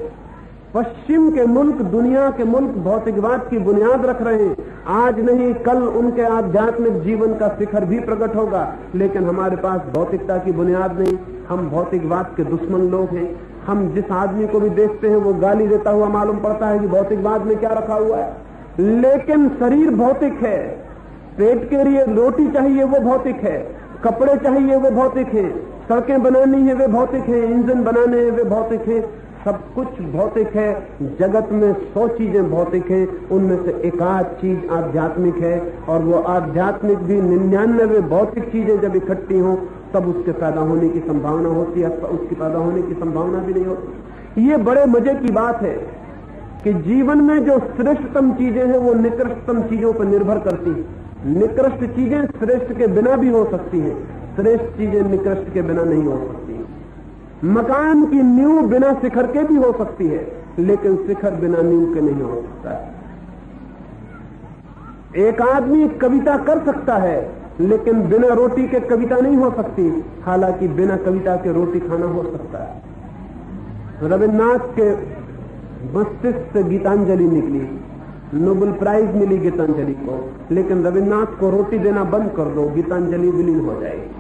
पश्चिम के मुल्क, दुनिया के मुल्क भौतिकवाद की बुनियाद रख रहे हैं। आज नहीं कल उनके आध्यात्मिक जीवन का शिखर भी प्रकट होगा, लेकिन हमारे पास भौतिकता की बुनियाद नहीं। हम भौतिकवाद के दुश्मन लोग हैं। हम जिस आदमी को भी देखते हैं वो गाली देता हुआ मालूम पड़ता है कि भौतिकवाद में क्या रखा हुआ है। लेकिन शरीर भौतिक है, पेट के लिए रोटी चाहिए वो भौतिक है, कपड़े चाहिए वो भौतिक है, सड़कें बनानी है वे भौतिक है, इंजन बनाने हैं वे भौतिक है, सब कुछ भौतिक है। जगत में 100 चीजें भौतिक हैं, उनमें से एकाध चीज आध्यात्मिक है, और वो आध्यात्मिक भी 99 भौतिक चीजें जब इकट्ठी हों तब उसके पैदा होने की संभावना होती है, उसकी पैदा होने की संभावना भी नहीं होती। ये बड़े मजे की बात है कि जीवन में जो श्रेष्ठतम चीजें हैं वो निकृष्टतम चीजों पर निर्भर करती हैं। निकृष्ट चीजें श्रेष्ठ के बिना भी हो सकती हैं, श्रेष्ठ चीजें निकृष्ट के बिना नहीं हो सकती। मकान की नींव बिना शिखर के भी हो सकती है, लेकिन शिखर बिना नींव के नहीं हो सकता है। एक आदमी कविता कर सकता है, लेकिन बिना रोटी के कविता नहीं हो सकती, हालांकि बिना कविता के रोटी खाना हो सकता है। रविन्द्रनाथ के मस्तिष्क से गीतांजलि निकली, नोबेल प्राइज मिली गीतांजलि को, लेकिन रविन्द्रनाथ को रोटी देना बंद कर दो, गीतांजलि विलीन हो जाएगी।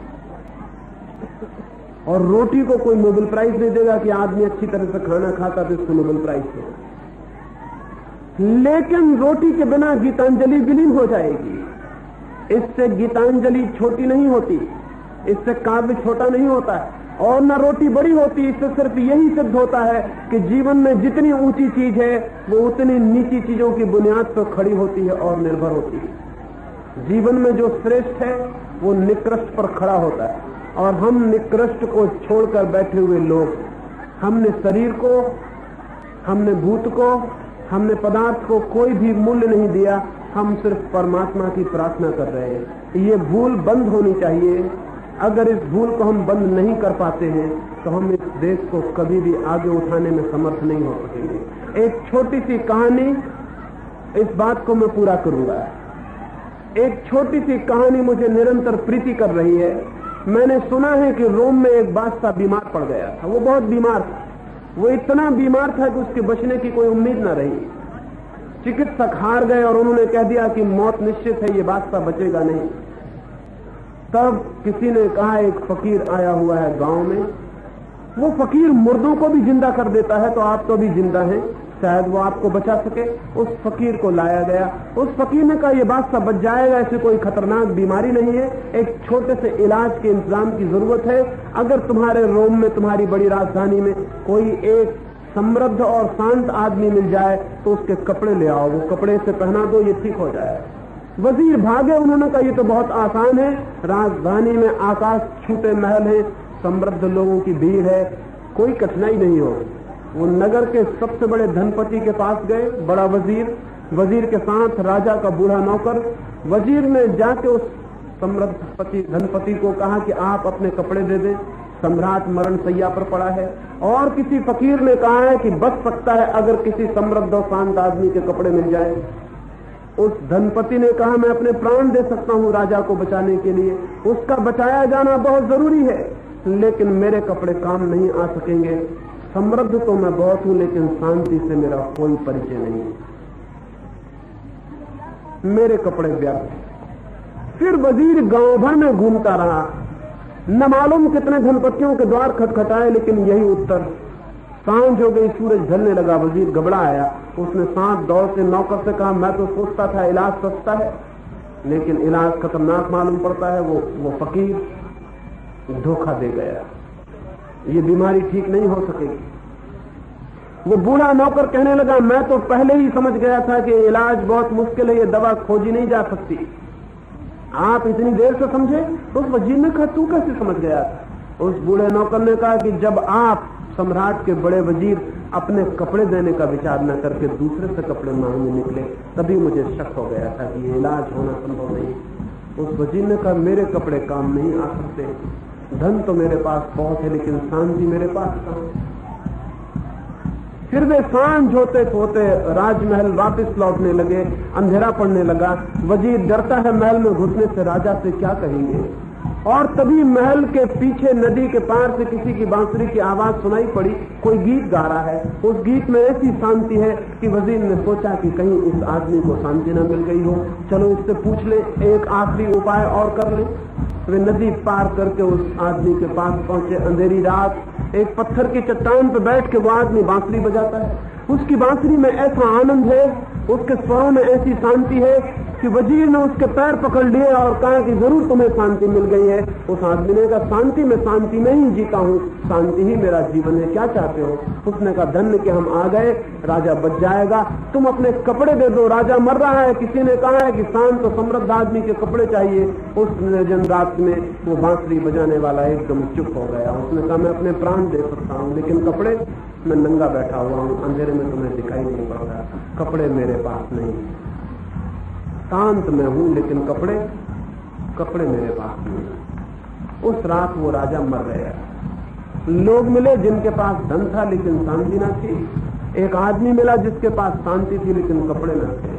और रोटी को कोई नोबेल प्राइज नहीं देगा कि आदमी अच्छी तरह से खाना खाता तो इसको नोबेल प्राइज दो, लेकिन रोटी के बिना गीतांजलि विलीन हो जाएगी। इससे गीतांजलि छोटी नहीं होती, इससे काव्य छोटा नहीं होता है और न रोटी बड़ी होती। इससे सिर्फ यही सिद्ध होता है कि जीवन में जितनी ऊंची चीज है वो उतनी नीची चीजों की बुनियाद पर खड़ी होती है और निर्भर होती है। जीवन में जो श्रेष्ठ है वो निकृष्ट पर खड़ा होता है और हम निकृष्ट को छोड़कर बैठे हुए लोग, हमने शरीर को, हमने भूत को, हमने पदार्थ को कोई भी मूल्य नहीं दिया। हम सिर्फ परमात्मा की प्रार्थना कर रहे हैं। ये भूल बंद होनी चाहिए। अगर इस भूल को हम बंद नहीं कर पाते हैं तो हम इस देश को कभी भी आगे उठाने में समर्थ नहीं हो सकेंगे। एक छोटी सी कहानी, इस बात को मैं पूरा करूंगा। एक छोटी सी कहानी मुझे निरंतर प्रीति कर रही है। मैंने सुना है कि रोम में एक बादशाह बीमार पड़ गया था। वो बहुत बीमार था, वो इतना बीमार था कि उसके बचने की कोई उम्मीद न रही। चिकित्सक हार गए और उन्होंने कह दिया कि मौत निश्चित है, ये बादशाह बचेगा नहीं। तब किसी ने कहा, एक फकीर आया हुआ है गांव में, वो फकीर मुर्दों को भी जिंदा कर देता है, तो आप तो भी जिंदा हैं, शायद वो आपको बचा सके। उस फकीर को लाया गया। उस फकीर ने कहा, ये बादशाह बच जाएगा, ऐसी कोई खतरनाक बीमारी नहीं है, एक छोटे से इलाज के इंतजाम की जरूरत है। अगर तुम्हारे रोम में, तुम्हारी बड़ी राजधानी में कोई एक समृद्ध और शांत आदमी मिल जाए तो उसके कपड़े ले आओ, वो कपड़े से पहना दो, ये ठीक हो जाए। वजीर भागे। उन्होंने कहा, ये तो बहुत आसान है, राजधानी में आकाश छूते महल है, समृद्ध लोगों की भीड़ है, कोई कठिनाई नहीं होगी। वो नगर के सबसे बड़े धनपति के पास गए, बड़ा वजीर, वजीर के साथ राजा का बूढ़ा नौकर। वजीर ने जाके उस समृद्ध धनपति को कहा कि आप अपने कपड़े दे दें, सम्राट मरण सैया पर पड़ा है। और किसी फकीर ने कहा है कि बच सकता है अगर किसी समृद्ध और शांत आदमी के कपड़े मिल जाए। उस धनपति ने कहा, मैं अपने प्राण दे सकता हूं राजा को बचाने के लिए, उसका बचाया जाना बहुत जरूरी है, लेकिन मेरे कपड़े काम नहीं आ सकेंगे। समृद्ध तो मैं बहुत हूं, लेकिन शांति से मेरा कोई परिचय नहीं है, मेरे कपड़े व्यर्थ। फिर वजीर गांव भर में घूमता रहा, न मालूम कितने धनपतियों के द्वार खटखटाए, लेकिन यही उत्तर। सांझ हो गई, सूरज ढलने लगा, वजीर घबरा आया। उसने सांस दौड़ से नौकर से कहा, मैं तो सोचता था इलाज सस्ता है, लेकिन इलाज खतरनाक मालूम पड़ता है। वो फकीर धोखा दे गया, ये बीमारी ठीक नहीं हो सकेगी। वो बूढ़ा नौकर कहने लगा, मैं तो पहले ही समझ गया था कि इलाज बहुत मुश्किल है, ये दवा खोजी नहीं जा सकती। आप इतनी देर से समझे? तो उस वजीर ने कहा, तू कैसे समझ गया था? उस बूढ़े नौकर ने कहा कि जब आप सम्राट के बड़े वजीर अपने कपड़े देने का विचार न करके दूसरे से कपड़े मांगने निकले, तभी मुझे शक हो गया था कि ये इलाज होना संभव नहीं। उस वजीर ने कहा, मेरे कपड़े काम नहीं आ सकते, धन तो मेरे पास बहुत है, लेकिन शांति मेरे पास कहां। फिर वे सांझ होते होते राजमहल वापस लौटने लगे, अंधेरा पड़ने लगा। वजीर डरता है महल में घुसने से, राजा से क्या कहेंगे। और तभी महल के पीछे नदी के पार से किसी की बांसुरी की आवाज सुनाई पड़ी, कोई गीत गा रहा है। उस गीत में ऐसी शांति है कि वजीर ने सोचा कि कहीं इस आदमी को शांति न मिल गई हो, चलो इससे पूछ ले, एक आखिरी उपाय और कर ले। वे नदी पार करके उस आदमी के पास पहुंचे। अंधेरी रात, एक पत्थर की चट्टान पर बैठ के वो आदमी बांसुरी बजाता है। उसकी बांसुरी में ऐसा आनंद है, उसके स्वरों में ऐसी शांति है कि वजीर ने उसके पैर पकड़ लिए और कहा कि जरूर तुम्हें शांति मिल गई है। उस आदमी ने कहा, शांति में ही जीता हूं, शांति ही मेरा जीवन है, क्या चाहते हो? उसने कहा, धन्य कि हम आ गए, राजा बच जाएगा, तुम अपने कपड़े दे दो, राजा मर रहा है। किसी ने कहा है कि शांत तो समृद्ध आदमी के कपड़े चाहिए। उस निर्जन रात में वो बांसुरी बजाने वाला एकदम चुप हो गया। उसने कहा, मैं अपने प्राण दे सकता हूं, लेकिन कपड़े, मैं नंगा बैठा हुआ हूं, अंधेरे में तुम्हें दिखाई नहीं पड़ रहा, कपड़े मेरे पास नहीं। शांत में हूं, लेकिन कपड़े मेरे पास नहीं। उस रात वो राजा मर गया। लोग मिले जिनके पास धन था लेकिन शांति न थी। एक आदमी मिला जिसके पास शांति थी लेकिन कपड़े न थे।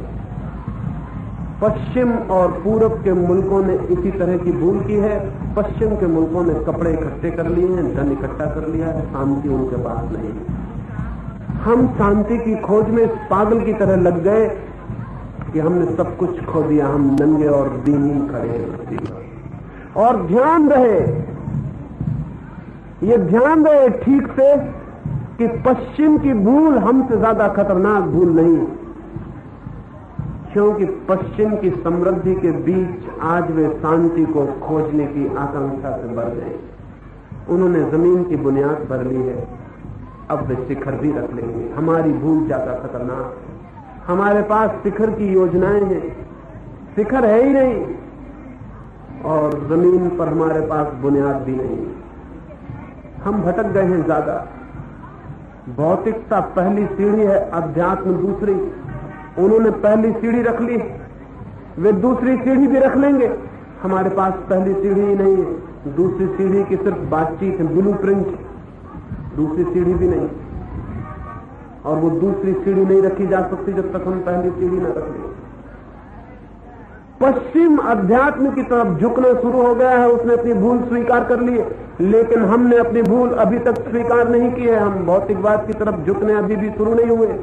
पश्चिम और पूरब के मुल्कों ने इसी तरह की भूल की है। पश्चिम के मुल्कों ने कपड़े इकट्ठे कर लिए हैं, धन इकट्ठा कर लिया है, शांति उनके पास नहीं। हम शांति की खोज में पागल की तरह लग गए कि हमने सब कुछ खो दिया, हम नंगे और दीनहीन खड़े हैं। और ध्यान रहे, ये ध्यान रहे ठीक से कि पश्चिम की भूल हमसे ज्यादा खतरनाक भूल नहीं। क्योंकि पश्चिम की समृद्धि के बीच आज वे शांति को खोजने की आकांक्षा से भर गए। उन्होंने जमीन की बुनियाद भर ली है, अब वे शिखर भी रख लेंगे। हमारी भूल ज्यादा खतरनाक। हमारे पास शिखर की योजनाएं हैं, शिखर है ही नहीं, और जमीन पर हमारे पास बुनियाद भी नहीं। हम भटक गए हैं ज्यादा। भौतिकता पहली सीढ़ी है, अध्यात्म दूसरी। उन्होंने पहली सीढ़ी रख ली, वे दूसरी सीढ़ी भी रख लेंगे। हमारे पास पहली सीढ़ी ही नहीं है, दूसरी सीढ़ी की सिर्फ बातचीत है, ब्लूप्रिंट, दूसरी सीढ़ी भी नहीं। और वो दूसरी सीढ़ी नहीं रखी जा सकती जब तक हम पहली सीढ़ी न रख लें। पश्चिम अध्यात्म की तरफ झुकना शुरू हो गया है, उसने अपनी भूल स्वीकार कर ली है, लेकिन हमने अपनी भूल अभी तक स्वीकार नहीं की है। हम भौतिकवाद की तरफ झुकने अभी भी शुरू नहीं हुए।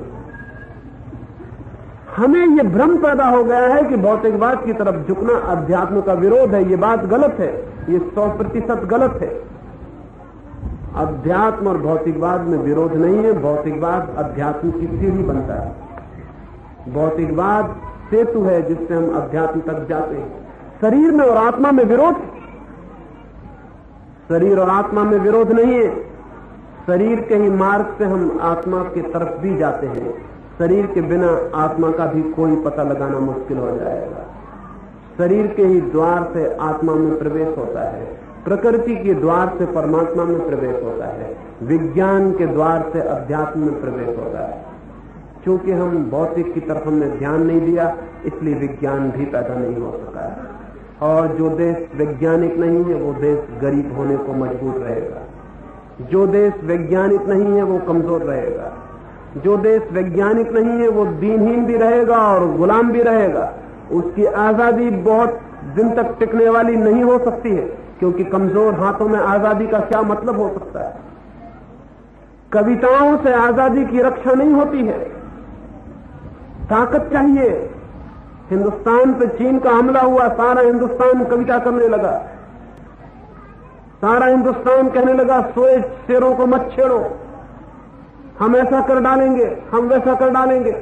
हमें यह भ्रम पैदा हो गया है कि भौतिकवाद की तरफ झुकना अध्यात्म का विरोध है। ये बात गलत है, ये 100% गलत है। अध्यात्म और भौतिकवाद में विरोध नहीं है। भौतिकवाद अध्यात्म की सीढ़ी बनता है। भौतिकवाद सेतु है जिससे हम अध्यात्म तक जाते हैं। शरीर में और आत्मा में विरोध, शरीर और आत्मा में विरोध नहीं है। शरीर के ही मार्ग से हम आत्मा की तरफ भी जाते हैं। शरीर के बिना आत्मा का भी कोई पता लगाना मुश्किल हो जाएगा। शरीर के ही द्वार से आत्मा में प्रवेश होता है, प्रकृति के द्वार से परमात्मा में प्रवेश होता है, विज्ञान के द्वार से अध्यात्म में प्रवेश होता है। क्योंकि हम भौतिक की तरफ हमने ध्यान नहीं दिया, इसलिए विज्ञान भी पैदा नहीं हो सका है। और जो देश वैज्ञानिक नहीं है वो देश गरीब होने को मजबूर रहेगा। जो देश वैज्ञानिक नहीं है वो कमजोर रहेगा। जो देश वैज्ञानिक नहीं है वो दीनहीन भी रहेगा और गुलाम भी रहेगा। उसकी आजादी बहुत दिन तक टिकने वाली नहीं हो सकती है, क्योंकि कमजोर हाथों में आजादी का क्या मतलब हो सकता है। कविताओं से आजादी की रक्षा नहीं होती है, ताकत चाहिए। हिंदुस्तान पे चीन का हमला हुआ, सारा हिंदुस्तान कविता करने लगा। सारा हिंदुस्तान कहने लगा सोए शेरों को मत छेड़ो, हम ऐसा कर डालेंगे, हम वैसा कर डालेंगे।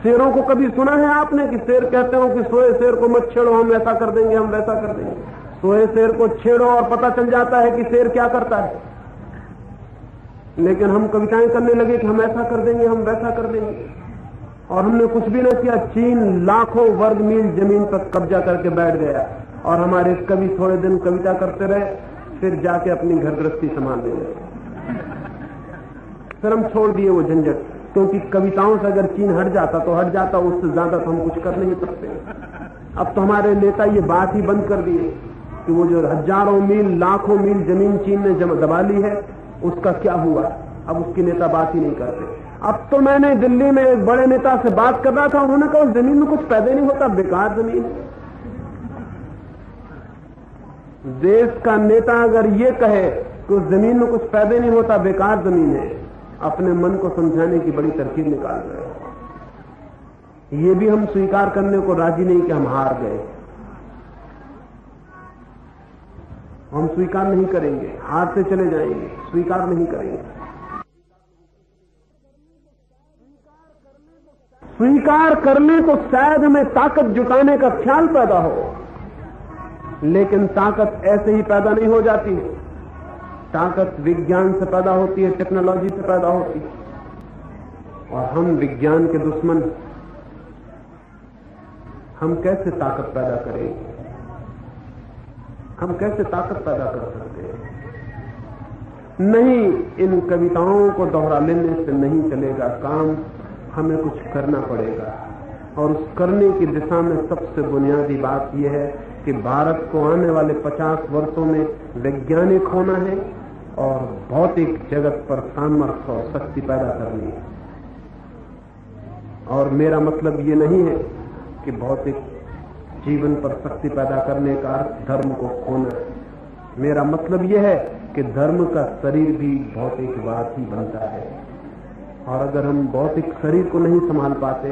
शेरों को कभी सुना है आपने कि शेर कहते हो कि सोए शेर को मत छेड़ो, हम ऐसा कर देंगे, हम वैसा कर देंगे। सोए शेर को छेड़ो और पता चल जाता है कि शेर क्या करता है। लेकिन हम कविताएं करने लगे कि हम ऐसा कर देंगे, हम वैसा कर देंगे, और हमने कुछ भी न किया। चीन लाखों वर्ग मील जमीन पर कब्जा करके बैठ गया, और हमारे कवि थोड़े दिन कविता करते रहे, फिर जाके अपनी घर गृहस्थी संभालने लगे। फिर हम छोड़ दिए वो झंझट, क्योंकि कविताओं से अगर चीन हट जाता तो हट जाता, उससे ज्यादा तो हम कुछ कर नहीं सकते। अब तो हमारे नेता ये बात ही बंद कर दिए कि वो जो हजारों मील लाखों मील जमीन चीन ने दबा ली है उसका क्या हुआ। अब उसकी नेता बात ही नहीं करते। अब तो मैंने दिल्ली में एक बड़े नेता से बात कर रहा था, उन्होंने कहा जमीन में कुछ पैदा नहीं होता, बेकार जमीन। देश का नेता अगर ये कहे कि उस जमीन में कुछ पैदा नहीं होता, बेकार जमीन है, अपने मन को समझाने की बड़ी तरकीब निकाल रहे हैं। ये भी हम स्वीकार करने को राजी नहीं कि हम हार गए। हम स्वीकार नहीं करेंगे, हारते चले जाएंगे, स्वीकार नहीं करेंगे। स्वीकार करने को शायद हमें ताकत जुटाने का ख्याल पैदा हो, लेकिन ताकत ऐसे ही पैदा नहीं हो जाती है। ताकत विज्ञान से पैदा होती है, टेक्नोलॉजी से पैदा होती है, और हम विज्ञान के दुश्मन। हम कैसे ताकत पैदा करेंगे? हम कैसे ताकत पैदा कर सकते हैं? नहीं, इन कविताओं को दोहरा लेने से नहीं चलेगा काम। हमें कुछ करना पड़ेगा, और उस करने की दिशा में सबसे बुनियादी बात यह है कि भारत को आने वाले 50 वर्षों में वैज्ञानिक होना है और भौतिक जगत पर सामर्थ्य और शक्ति पैदा करनी है। और मेरा मतलब ये नहीं है कि भौतिक जीवन पर शक्ति पैदा करने का अर्थ धर्म को खोना है। मेरा मतलब यह है कि धर्म का शरीर भी भौतिकवाद ही बनता है, और अगर हम भौतिक शरीर को नहीं संभाल पाते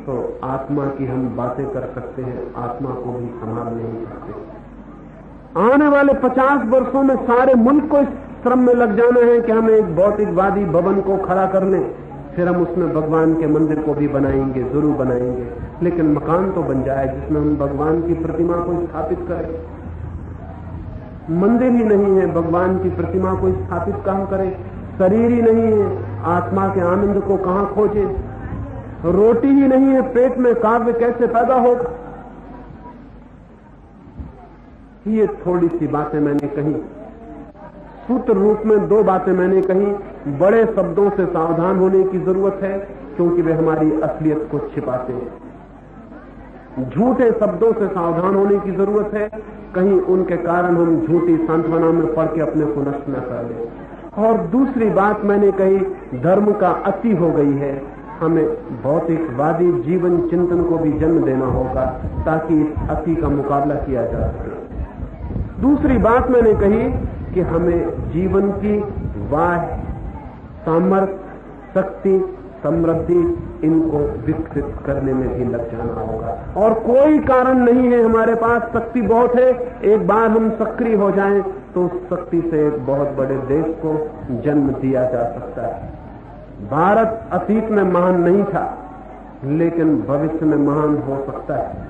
तो आत्मा की हम बातें कर सकते हैं, आत्मा को भी संभाल नहीं सकते। आने वाले 50 वर्षों में सारे मुल्क को इस श्रम में लग जाना है कि हम एक भौतिकवादी भवन को खड़ा कर लें, फिर हम उसमें भगवान के मंदिर को भी बनाएंगे, जरूर बनाएंगे, लेकिन मकान तो बन जाए जिसमें हम भगवान की प्रतिमा को स्थापित करें। मंदिर ही नहीं है, भगवान की प्रतिमा को स्थापित कहां करें? शरीर ही नहीं है, आत्मा के आनंद को कहां खोजे? रोटी ही नहीं है पेट में, काव्य कैसे पैदा होगा? ये थोड़ी सी बातें मैंने कही, सूत्र रूप में 2 बातें मैंने कही। बड़े शब्दों से सावधान होने की जरूरत है, क्योंकि वे हमारी असलियत को छिपाते हैं। झूठे शब्दों से सावधान होने की जरूरत है, कहीं उनके कारण हम झूठी सांत्वना में पड़ के अपने को नष्ट न कर लें। और दूसरी बात मैंने कही, धर्म का अति हो गई है, हमें भौतिकवादी जीवन चिंतन को भी जन्म देना होगा ताकि इस अति का मुकाबला किया जा सके। दूसरी बात मैंने कही कि हमें जीवन की वाह, सामर्थ्य, शक्ति, समृद्धि, इनको विकसित करने में भी लग जाना होगा। और कोई कारण नहीं है, हमारे पास शक्ति बहुत है, एक बार हम सक्रिय हो जाएं तो उस शक्ति से एक बहुत बड़े देश को जन्म दिया जा सकता है। भारत अतीत में महान नहीं था, लेकिन भविष्य में महान हो सकता है,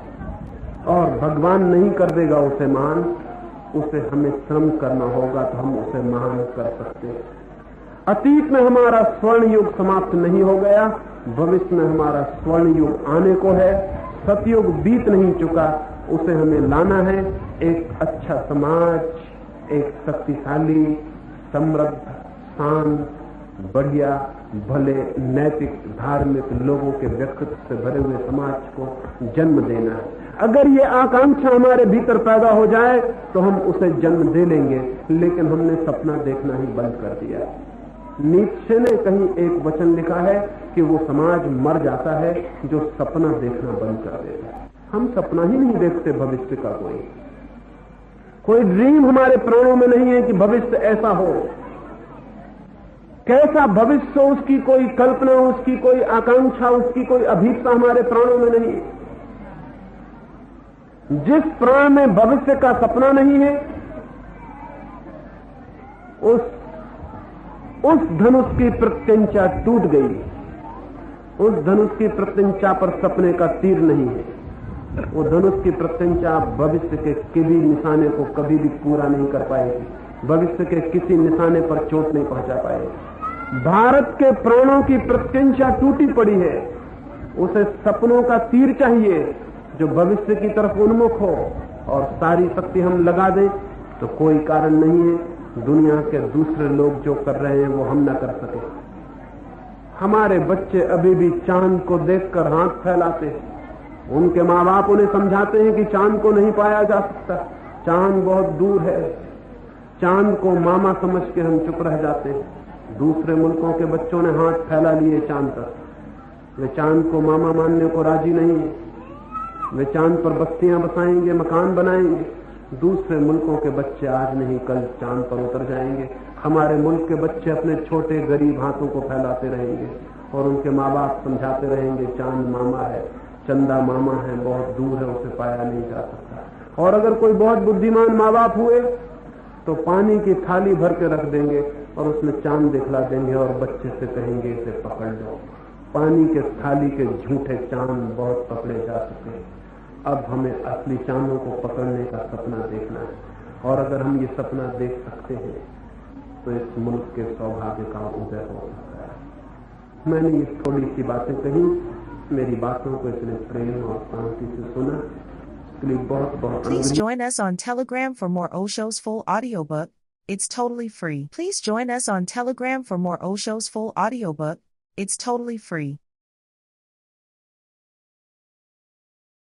और भगवान नहीं कर देगा उसे महान, उसे हमें श्रम करना होगा तो हम उसे महान कर सकते हैं। अतीत में हमारा स्वर्ण युग समाप्त नहीं हो गया, भविष्य में हमारा स्वर्ण युग आने को है। सतयुग बीत नहीं चुका, उसे हमें लाना है। एक अच्छा समाज, एक शक्तिशाली, समृद्ध, शांत, बढ़िया, भले, नैतिक, धार्मिक लोगों के व्यक्तित्व से भरे हुए समाज को जन्म देना है। अगर ये आकांक्षा हमारे भीतर पैदा हो जाए तो हम उसे जन्म दे लेंगे, लेकिन हमने सपना देखना ही बंद कर दिया। नीत्शे ने कहीं एक वचन लिखा है कि वो समाज मर जाता है जो सपना देखना बंद कर देता है। हम सपना ही नहीं देखते भविष्य का, कोई ड्रीम हमारे प्राणों में नहीं है कि भविष्य ऐसा हो। कैसा भविष्य हो उसकी कोई कल्पना, उसकी कोई आकांक्षा, उसकी कोई अभीपसा हमारे प्राणों में नहीं है। जिस प्राण में भविष्य का सपना नहीं है, उस धनुष की प्रत्यंचा टूट गई। उस धनुष की प्रत्यंचा पर सपने का तीर नहीं है। वो धनुष की प्रत्यंचा भविष्य के किसी निशाने को कभी भी पूरा नहीं कर पाएगी, भविष्य के किसी निशाने पर चोट नहीं पहुंचा पाएगी। भारत के प्राणों की प्रत्यंचा टूटी पड़ी है, उसे सपनों का तीर चाहिए जो भविष्य की तरफ उन्मुख हो, और सारी शक्ति हम लगा दें तो कोई कारण नहीं है दुनिया के दूसरे लोग जो कर रहे हैं वो हम न कर सके। हमारे बच्चे अभी भी चांद को देखकर हाथ फैलाते हैं। उनके माँ बाप उन्हें समझाते हैं कि चांद को नहीं पाया जा सकता, चांद बहुत दूर है। चांद को मामा समझ के हम चुप रह जाते हैं। दूसरे मुल्कों के बच्चों ने हाथ फैला लिए चांद पर, वे चांद को मामा मानने को राजी नहीं है। वे चांद पर बस्तियां बसाएंगे, मकान बनाएंगे। दूसरे मुल्कों के बच्चे आज नहीं कल चांद पर उतर जाएंगे। हमारे मुल्क के बच्चे अपने छोटे गरीब हाथों को फैलाते रहेंगे और उनके माँ बाप समझाते रहेंगे चांद मामा है, चंदा मामा है, बहुत दूर है, उसे पाया नहीं जा सकता। और अगर कोई बहुत बुद्धिमान माँ बाप हुए तो पानी की थाली भर के रख देंगे और उसमें चांद दिखला देंगे और बच्चे से कहेंगे इसे पकड़ लो। पानी के थाली के झूठे चांद बहुत पकड़े जा चुके। अब हमें असली चांदों को पकड़ने का सपना देखना है, और अगर हम ये सपना देख सकते हैं तो इस मुल्क के सौभाग्य का उदय हो सकता है। मैंने ये थोड़ी सी बातें कही, मेरी बातों को इतने प्रेम और शांति से सुना, इसके लिए बहुत बहुत। Please join us on Telegram for more Osho's full audiobook. It's totally free. Please join us on Telegram for more Osho's full audiobook. It's totally free.